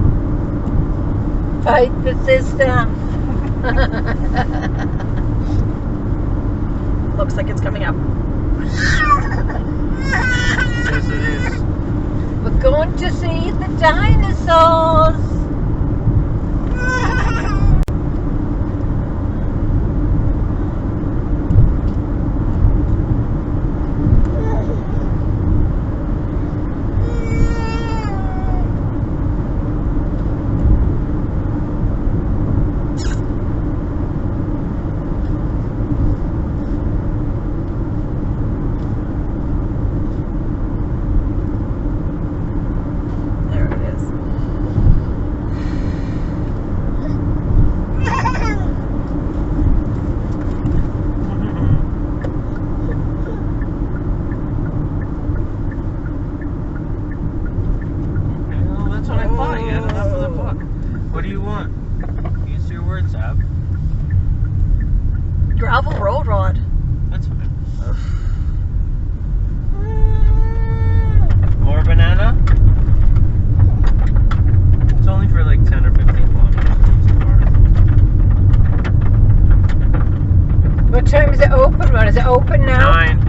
Fight the system. Looks like it's coming up. Yes, it is. We're going to see the dinosaurs. What do you want? Use your words, Ab. Gravel road, Rod. That's fine. More banana? It's only for like 10 or 15 kilometers. What time is it open, Rod? Is it open now? 9.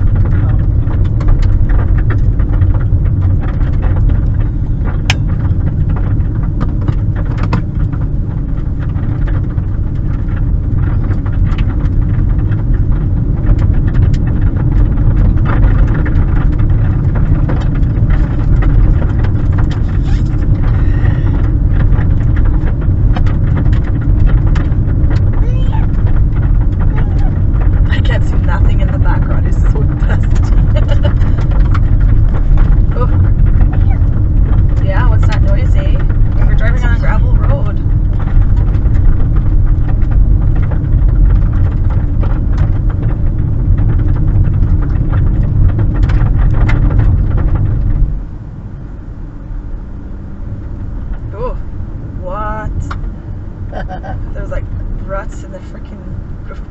There's like ruts in the freaking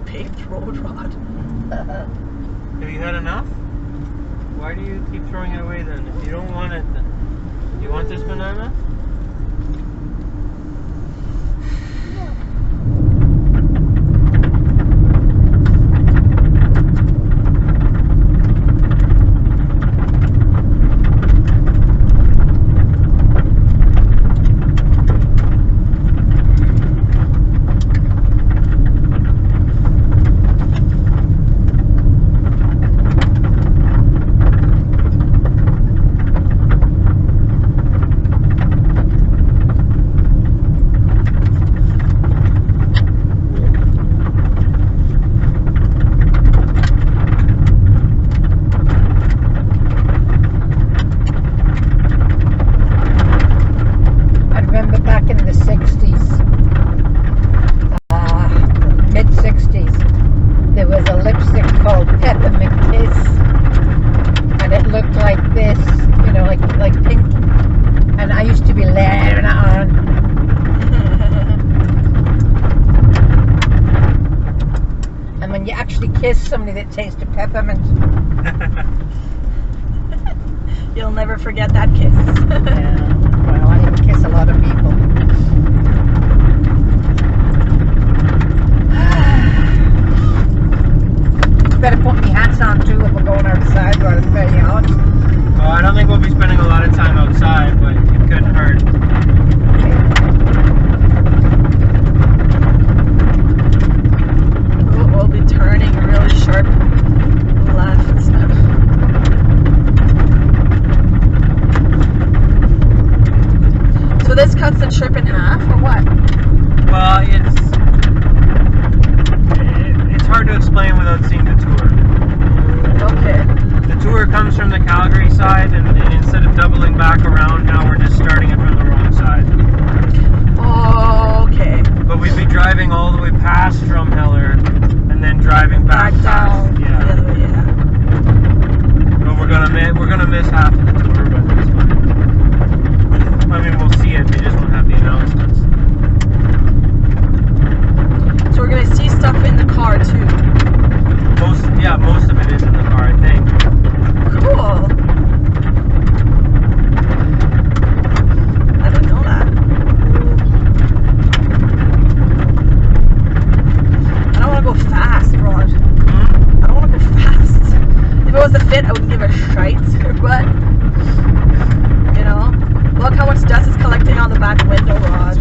paved road, Rod. Have you had enough? Why do you keep throwing it away then? If you don't want it, then you want this banana? peppermint. You'll never forget that kiss. Yeah. Well, I didn't kiss a lot of people. Better put my hats on too if we're going outside while it's very hot. Well, I don't think we'll be spending a lot of time outside, but it couldn't hurt. We'll be turning really sharp left. So this cuts the trip in half, or what? Well, it's hard to explain without seeing the tour. Okay. The tour comes from the Calgary side, and instead of doubling back around, now we're just starting it from the wrong side. Oh, okay. But we'd be driving all the way past Drumheller, and then driving back down. past, yeah. Yeah. But we're gonna miss half of the tour, but that's fine. I mean, we'll see it. They just won't have the announcements. So we're gonna see stuff in the car too. Most of it is in the car, I think. Cool. I didn't know that. I don't want to go fast, Rod. I don't want to go fast. If it was a fit, I wouldn't give a shite. But, you know, look how much dust is collecting on the back window, Rod.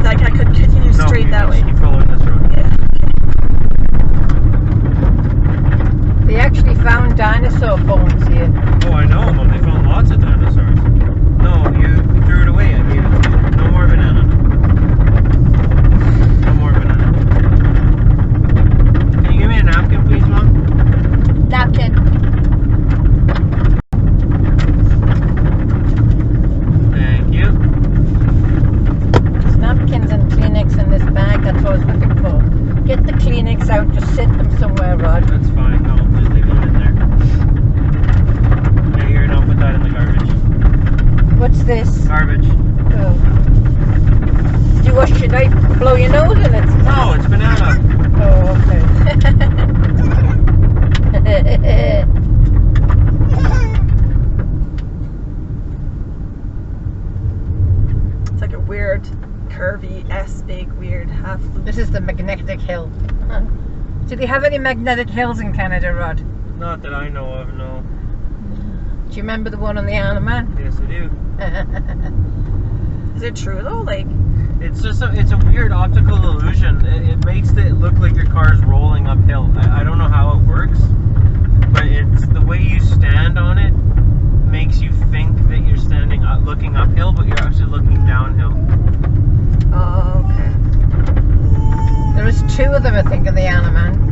Like I could continue straight that way. Keep following this road. Yeah. They actually found dinosaur bones here. Oh, I know, Mom. They found lots of dinosaurs. No, you threw it away. I gave it to you. No more banana. No more banana. Can you give me a napkin, please, Mom? Napkin. Thank you. Napkins and Kleenex in this bag, that's what I was looking for. Get the Kleenex out, just sit them somewhere, Rod. That's fine. No, just leave them in there. Okay, here, now put that in the garbage. What's this? Garbage. Oh. Should I blow your nose in it? No, it's banana. Oh, okay. It's like a weird, curvy, big, weird half loop. This is the magnetic hill. Do they have any magnetic hills in Canada, Rod? Not that I know of, no. Do you remember the one on the Isle of Man? Yes, I do. Is it true though? Like, It's just it's a weird optical illusion. It makes it look like your car's rolling uphill. I don't know how it works, but it's the way you stand on it makes you think that you're standing looking uphill, but you're actually looking downhill. oh, okay. There is two of them, I think, in the Isle of Man.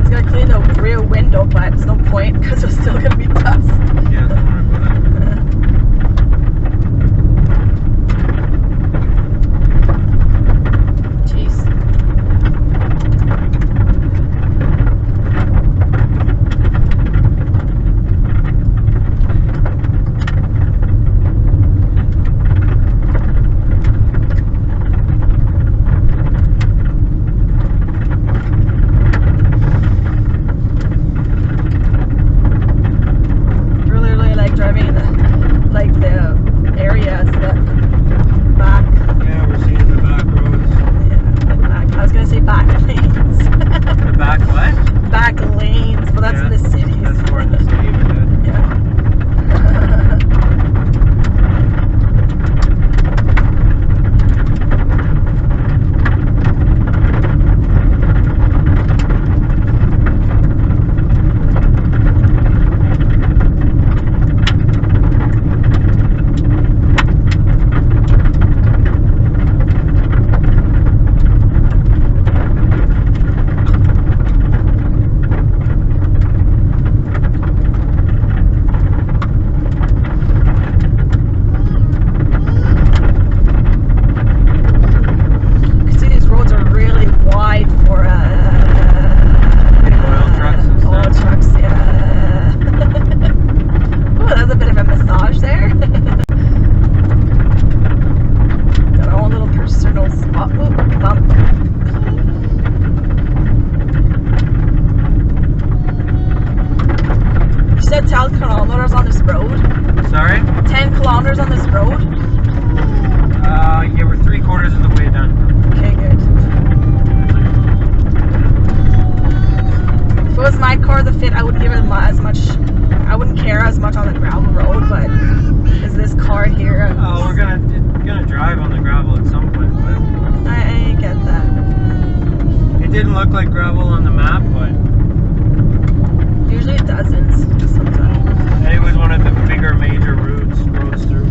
It's gonna clean the rear window, but it's no point because there's still gonna be dust. Yeah, don't worry about it. didn't look like gravel on the map, but Usually it doesn't. Just sometimes. it was one of the bigger major roads through.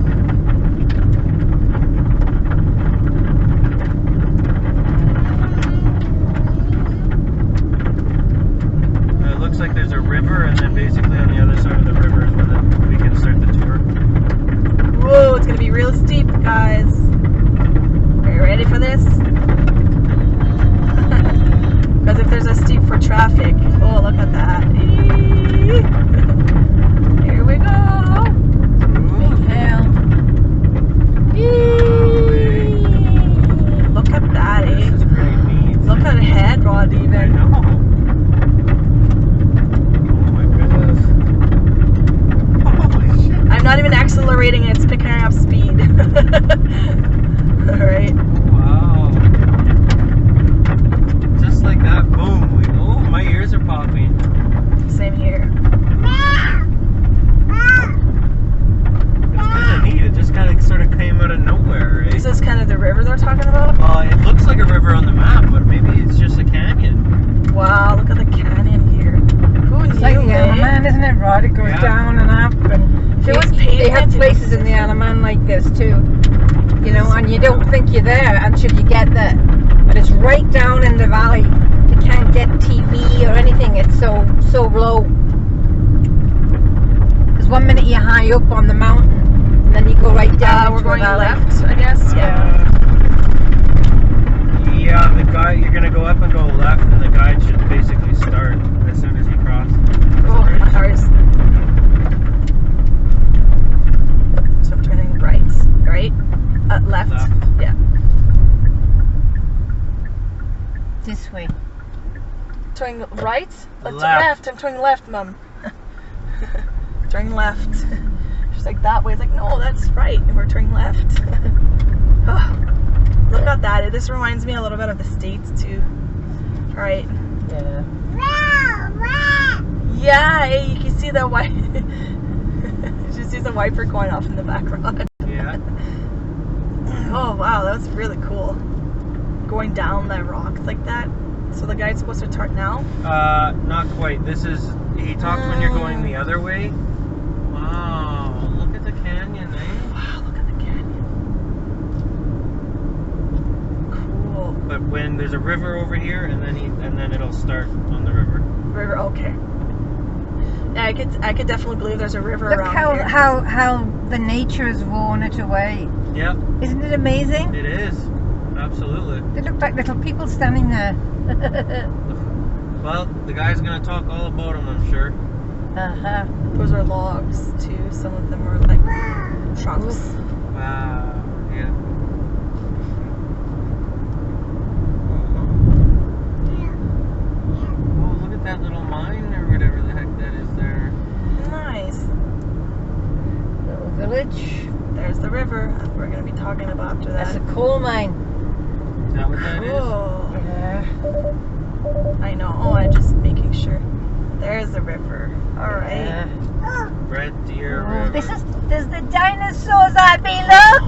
It looks like there's a river, and then basically on the other side of the river is where we can start the tour. Whoa, it's gonna be real steep, guys. Are you ready for this? Because if there's a steep for traffic, oh, look at that. Here we go. Big hill. Look at that, This eh? is pretty neat. Look at the head rod I even. know. Oh my goodness. Holy shit. I'm not even accelerating, it's picking up speed. Alright. Wow. Just like that, boom. Oh, my ears are popping. Same here. It's kind of neat. It just kind of sort of came out of nowhere, right? Is this kind of the river they're talking about? It looks like a river on the map, but maybe it's just a canyon. Wow, look at the canyon here. Who It's knew, like the eh? Alaman, isn't it, Rod? It goes Yeah. down and up, and There was they have pavement in places in the Alaman like this too. You know, and you don't think you're there until you get there. But it's right down in the valley. You can't get TV or anything. It's so low. Because one minute you're high up on the mountain, and then you go right down. We're into a going valley. left, I guess. Yeah. Yeah, the guy, you're gonna go up and go left, and the guide should basically start as soon as you cross. Oh, my heart is. So I'm turning right. Right? Left. Left. Yeah. This way. Turning right? Left. I'm turning left, Mum. Turning left. She's like, that way. It's like, no, that's right. And we're turning left. Oh, look at that. This reminds me a little bit of the States, too. Right. Yeah. Yeah, hey, you can see the wiper. You should see the wiper going off in the background. Yeah. Oh wow, that was really cool. Going down the rocks like that. So the guide's supposed to start now? Not quite. This is, he talks when you're going the other way. Wow, look at the canyon, eh? Wow, look at the canyon. Cool. But when there's a river over here, and then it'll start on the river. River, okay. Yeah, I could definitely believe there's a river Look around here. how the nature has worn it away. Yep, Isn't it amazing? it is. Absolutely. They look like little people standing there. Well, the guy's gonna talk all about them, I'm sure. Uh-huh. Those are logs too. Some of them are like trunks. Wow. Yeah. Oh, look at that little mine or whatever the heck that is there. Nice. Little village. There's the river that we're gonna be talking about after That's that. a coal mine. Is that what that is? Cool. Yeah. I know. Oh, I'm just making sure. There's the river. All right. Yeah. Red Deer Oh, River. there's the dinosaurs, Abby, look!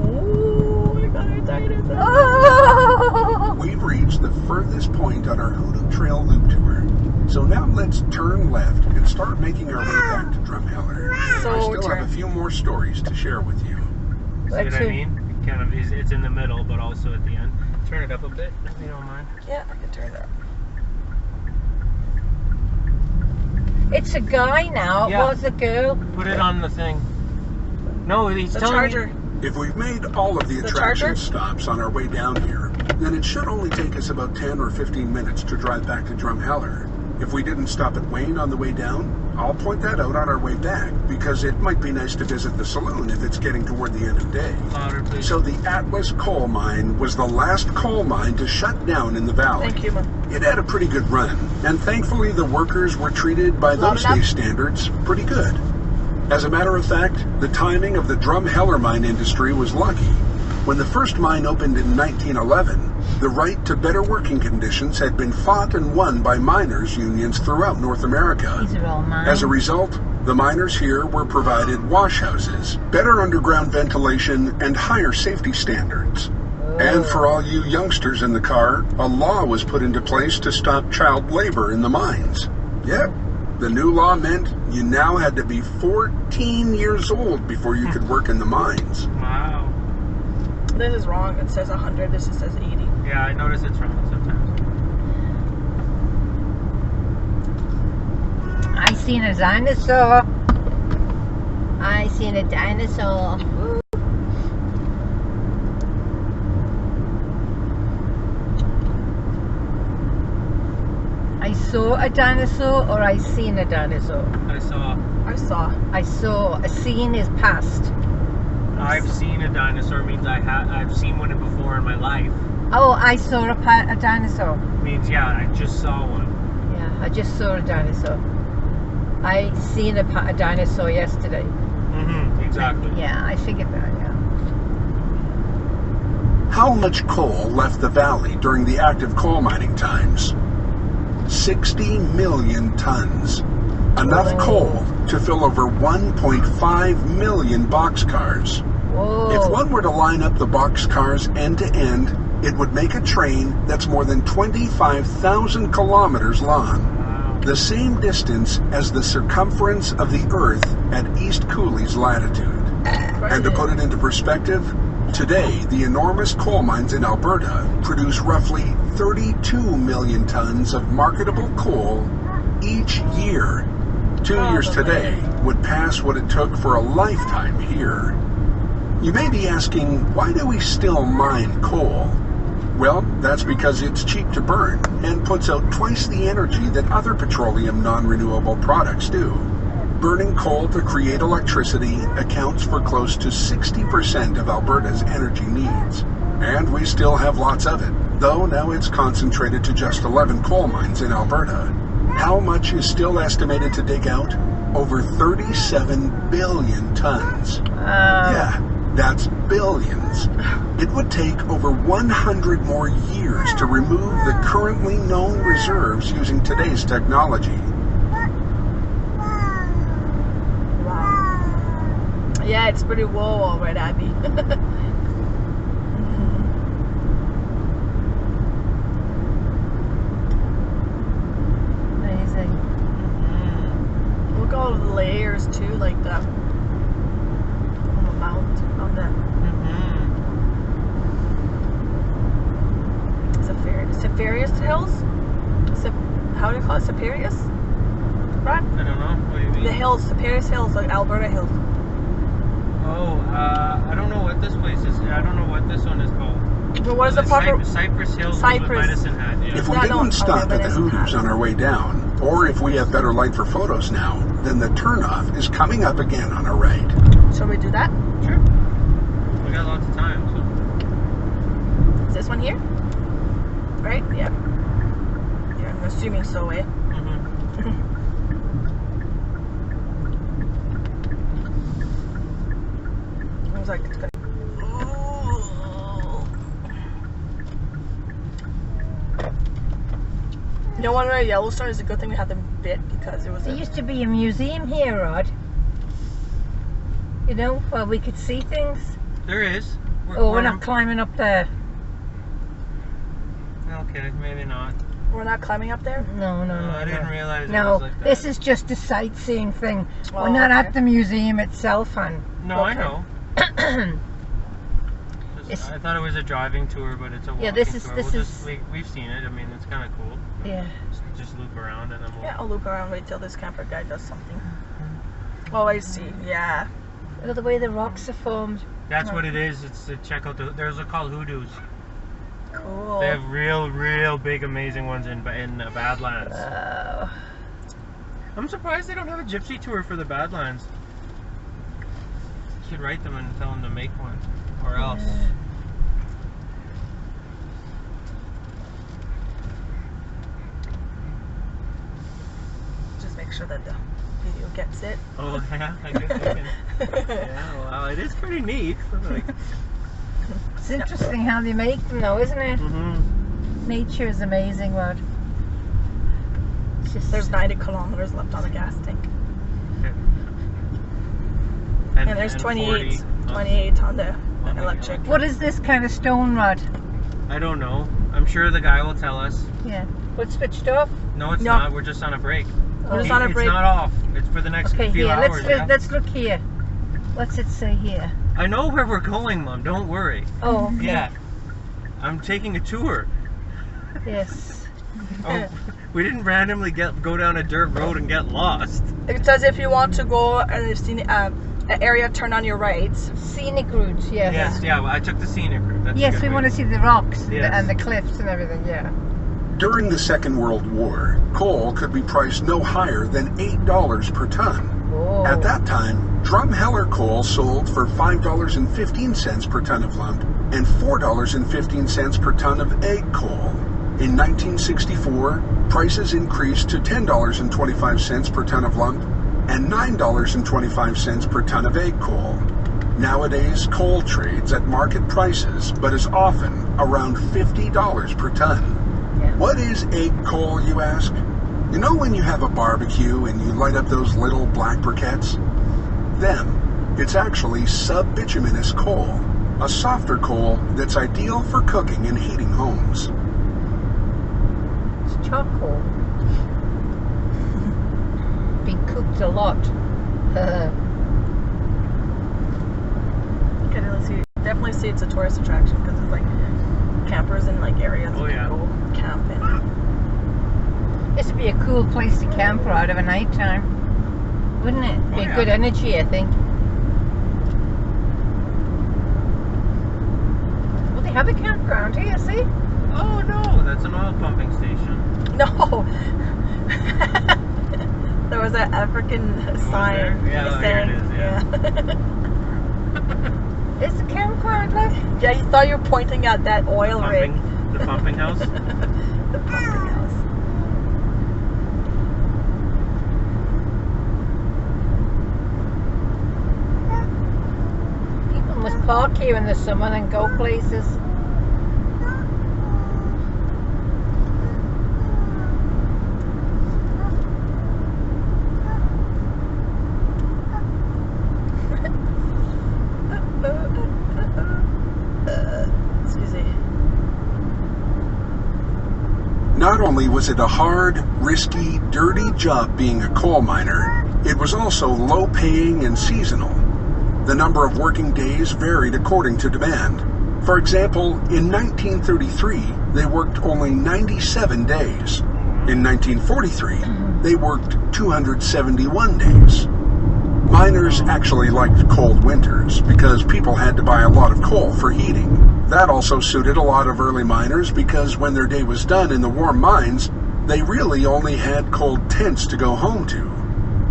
Oh, I got our dinosaur. Oh! We've reached the furthest point on our Hoodoo Trail loop tour. So now let's turn left and start making our way back to Drumheller. So I still turn. have a few more stories to share with you. See what I mean? It kind of is, it's in the middle, but also at the end. Turn it up a bit, if you don't mind. Yeah, I can turn it up. It's a guy now. Yeah. It was a girl. Put it on the thing. No, he's The telling charger. me. If we've made all of the The attraction charger? stops on our way down here, then it should only take us about 10 or 15 minutes to drive back to Drumheller. If we didn't stop at Wayne on the way down, I'll point that out on our way back, because it might be nice to visit the saloon if it's getting toward the end of day. Louder, please. So the Atlas coal mine was the last coal mine to shut down in the valley. Thank you, Mom. It had a pretty good run, and thankfully the workers were treated by Loud those enough? days' standards pretty good. As a matter of fact, the timing of the Drumheller mine industry was lucky. When the first mine opened in 1911, the right to better working conditions had been fought and won by miners' unions throughout North America. These are all mine. As a result, the miners here were provided wash houses, better underground ventilation, and higher safety standards. And for all you youngsters in the car, a law was put into place to stop child labor in the mines. Yep, the new law meant you now had to be 14 years old before you could work in the mines. Wow. This is wrong. It says 100. This just says 80. Yeah, I notice it's wrong sometimes. I seen a dinosaur. I seen a dinosaur. Woo. I saw a dinosaur, or I seen a dinosaur. I saw. I saw. A scene is past. I've seen a dinosaur means I've seen one before in my life. Oh, I saw a dinosaur. Means yeah, I just saw one. Yeah, I just saw a dinosaur. I seen a dinosaur yesterday. Mm-hmm. Exactly. Yeah, I figured that. Yeah. How much coal left the valley during the active coal mining times? 60 million tons. Enough coal to fill over 1.5 million boxcars. Whoa. If one were to line up the boxcars end to end, it would make a train that's more than 25,000 kilometers long. The same distance as the circumference of the Earth at East Cooley's latitude. And to put it into perspective, today the enormous coal mines in Alberta produce roughly 32 million tons of marketable coal each year. 2 years today would pass what it took for a lifetime here. You may be asking, why do we still mine coal? Well, that's because it's cheap to burn and puts out twice the energy that other petroleum non-renewable products do. Burning coal to create electricity accounts for close to 60% of Alberta's energy needs. And we still have lots of it, though now it's concentrated to just 11 coal mines in Alberta. How much is still estimated to dig out? Over 37 billion tons. Yeah, that's billions. It would take over 100 more years to remove the currently known reserves using today's technology. Wow. Yeah, it's pretty whoa all right, Abby. Amazing. Look at all the layers too, like the on the mount on the Sappharius Hills? How do you call it? Sappharius? Right? I don't know. What do you mean? The hills, Sappharius Hills, like Alberta Hills. Oh, I don't know what this place is. I don't know what this one is called. But what is the proper? Cypress Hills Cypress. was what Medicine Hat. Yeah. If we didn't stop at the Hooters on our way down, or if we have better light for photos now, then the turnoff is coming up again on our right. Shall we do that? Sure. We got lots of time. So. Is this one here? Right? Yeah. Yeah, I'm assuming so, eh? I was like, it's gonna. You know, one of Yellowstone is a good thing to have them bit because it was. There used to be a museum here, Rod. You know, where we could see things. There is. We're not climbing up there. Okay, maybe not. We're not climbing up there? No. I didn't realize it No, was like that. this is just a sightseeing thing. Oh, We're not okay. at the museum itself, hon. No, I Okay. know. I thought it was a driving tour, but it's a walking this is- tour. this is- We've seen it. I mean, it's kind of cool. Yeah. Just loop around and then we'll... Yeah, I'll loop around, wait till this camper guy does something. Oh, I see. Yeah. Look at the way the rocks are formed. That's what it is. It's to check out there's a called hoodoos. Cool. They have real big, amazing ones in Badlands. I'm surprised they don't have a gypsy tour for the Badlands. Should write them and tell them to make one, or else. Just make sure that the video gets it. Oh yeah, I guess I can. Yeah, well, it is pretty neat. Like, It's interesting how they make them, though, isn't it? Nature is amazing, Rod. It's just There's 90 kilometers left on the gas tank. okay. And there's 28 on the electric. What is this kind of stone rod? I don't know. I'm sure the guy will tell us. Yeah. What's switched off? No, it's No. not. We're just on a break. We're just on a break. It's not off. It's for the next Okay, few here. hours. Yeah? Let's look here. What's it say here? I know where we're going, Mom. Don't worry. Oh, okay. Yeah. I'm taking a tour. Yes. Oh, we didn't randomly go down a dirt road and get lost. It says if you want to go and you've seen an area, turn on your right. Scenic routes, yes. Yes, yeah. Well, I took the scenic route. That's a Yes, good we way. want to see the rocks Yes. and the cliffs and everything, yeah. During the Second World War, coal could be priced no higher than $8 per ton. Oh. At that time, Drumheller coal sold for $5.15 per ton of lump and $4.15 per ton of egg coal. In 1964, prices increased to $10.25 per ton of lump and $9.25 per ton of egg coal. Nowadays, coal trades at market prices, but is often around $50 per ton. Yeah. What is egg coal, you ask? You know when you have a barbecue and you light up those little black briquettes? Them. It's actually sub-bituminous coal, a softer coal that's ideal for cooking and heating homes. It's charcoal. Been cooked a lot. Definitely see it's a tourist attraction because it's like campers in like areas Oh, you yeah. can go camp in. This would be a cool place to camp out of a night time. Wouldn't it? Oh, Be yeah. good energy, I think. Well, they have a campground here, see? Oh no, that's an oil pumping station. No. There was an African sign there? Yeah, saying, here it is, yeah. It's a campground, look. Yeah, you thought you were pointing at that oil rig. The pumping house. The pumping house. People must park here in the summer and go places. Excuse me. Not only was it a hard, risky, dirty job being a coal miner, it was also low-paying and seasonal. The number of working days varied according to demand. For example, in 1933, they worked only 97 days. In 1943, they worked 271 days. Miners actually liked cold winters because people had to buy a lot of coal for heating. That also suited a lot of early miners because when their day was done in the warm mines, they really only had cold tents to go home to.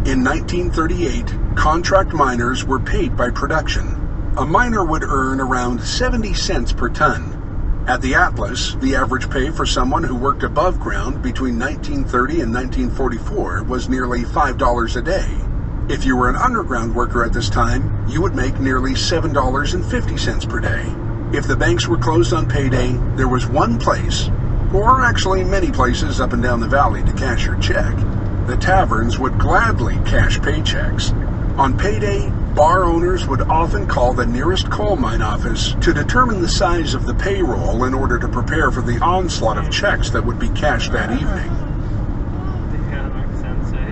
In 1938, contract miners were paid by production. A miner would earn around 70 cents per ton. At the Atlas, the average pay for someone who worked above ground between 1930 and 1944 was nearly $5 a day. If you were an underground worker at this time, you would make nearly $7.50 per day. If the banks were closed on payday, there was one place, or actually many places up and down the valley to cash your check. The taverns would gladly cash paychecks. On payday, bar owners would often call the nearest coal mine office to determine the size of the payroll in order to prepare for the onslaught of checks that would be cashed that evening. Yeah, that makes sense, eh?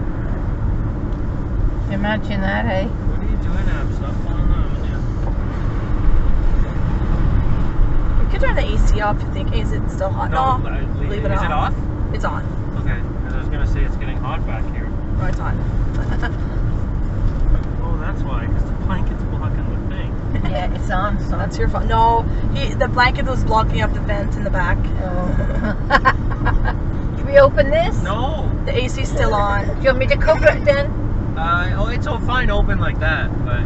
Imagine that, eh? What are you doing, Ab? Stop falling out, You could turn the AC off if you think, is it still hot? No, leave it is on. it off? It's on. Okay, 'cause I was gonna say it's getting hot back here. No, it's on. Oh, that's why, because the blanket's blocking the thing. Yeah, it's on, so That's your fault. No, the blanket was blocking up the vent in the back. Can we open this? No. The AC's still on. Do you want me to cover it then? Oh, it's all fine open like that, but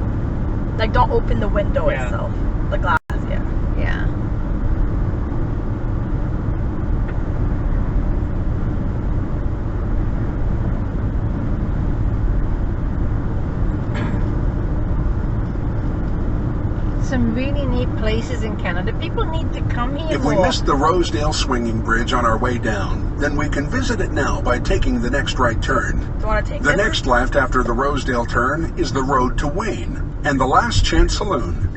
Like, don't open the window Yeah. itself. The glass, yeah. Yeah. Some really neat places in Canada. People need to come here If we more. missed the Rosedale swinging bridge on our way down, then we can visit it now by taking the next right turn. Do you want to take The this? next left after the Rosedale turn is the road to Wayne and the Last Chance Saloon.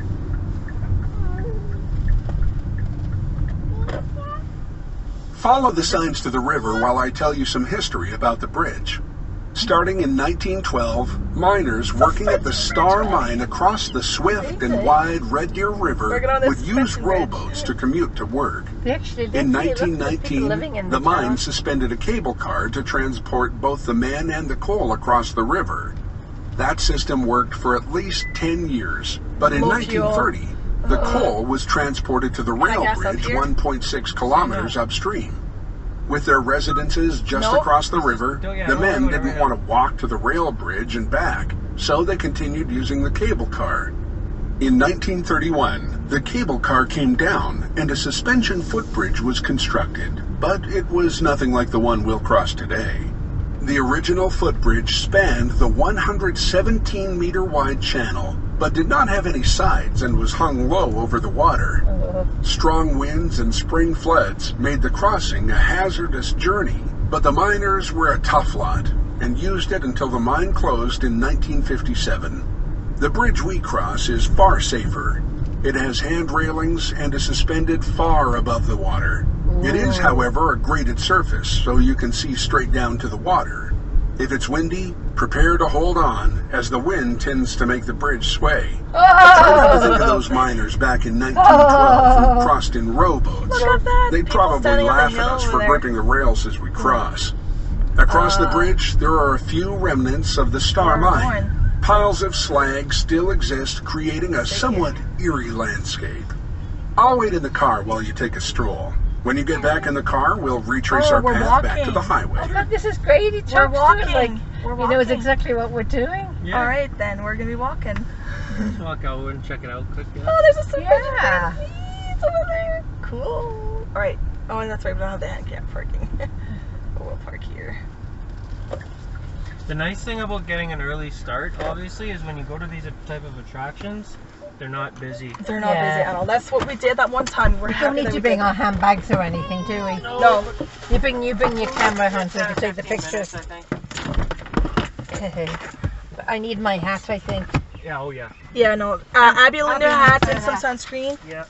Follow the signs to the river while I tell you some history about the bridge. Starting in 1912, miners working at the Star Mine across the swift and wide Red Deer River Working on this would use suspension bridge. rowboats to commute to work. They actually did In say, look, there's people living 1919, in the town. mine suspended a cable car to transport both the men and the coal across the river. That system worked for at least 10 years, but in Low fuel. 1930, the coal was transported to the rail gas up bridge here? 1.6 kilometers upstream. With their residences just Nope. across the river, Oh, yeah, the don't men worry about it didn't right want to walk to the rail bridge and back, so they continued using the cable car. In 1931, the cable car came down and a suspension footbridge was constructed, but it was nothing like the one we'll cross today. The original footbridge spanned the 117-meter wide channel, but did not have any sides and was hung low over the water. Strong winds and spring floods made the crossing a hazardous journey, but the miners were a tough lot and used it until the mine closed in 1957. The bridge we cross is far safer. It has hand railings and is suspended far above the water. It is, however, a graded surface, so you can see straight down to the water. If it's windy, prepare to hold on, as the wind tends to make the bridge sway. Try not to think of those miners back in 1912 who crossed in rowboats. Look at that. They'd People probably standing on the laugh at hill us over for there. gripping the rails as we cross. Across the bridge, there are a few remnants of the Star Where we're Mine. going. Piles of slag still exist, creating a somewhat eerie landscape. I'll wait in the car while you take a stroll. When you get back in the car, we'll retrace Oh, our we're path back to the walking. highway. Oh, God, this is great. He We're talks to us walking. like We're he knows walking. exactly what we're doing. Yeah. All right, then we're gonna be walking. Let's walk out and check it out quick. Yeah. Oh, there's a suspension Yeah. bridge. It's over there. Cool. All right. Oh, and that's right. We don't have the handicap parking. But we'll park here. The nice thing about getting an early start, obviously, is when you go to these type of attractions, they're not busy. They're not Yeah. busy at all. That's what we did that one time. We're We happy don't need that to we bring did. our handbags or anything, do we? No. You bring your camera home so we can take the 15 minutes, pictures. I think. But I need my hat, I think. Yeah, oh yeah. Yeah, no. Abby will need a hat and some sunscreen. Yeah.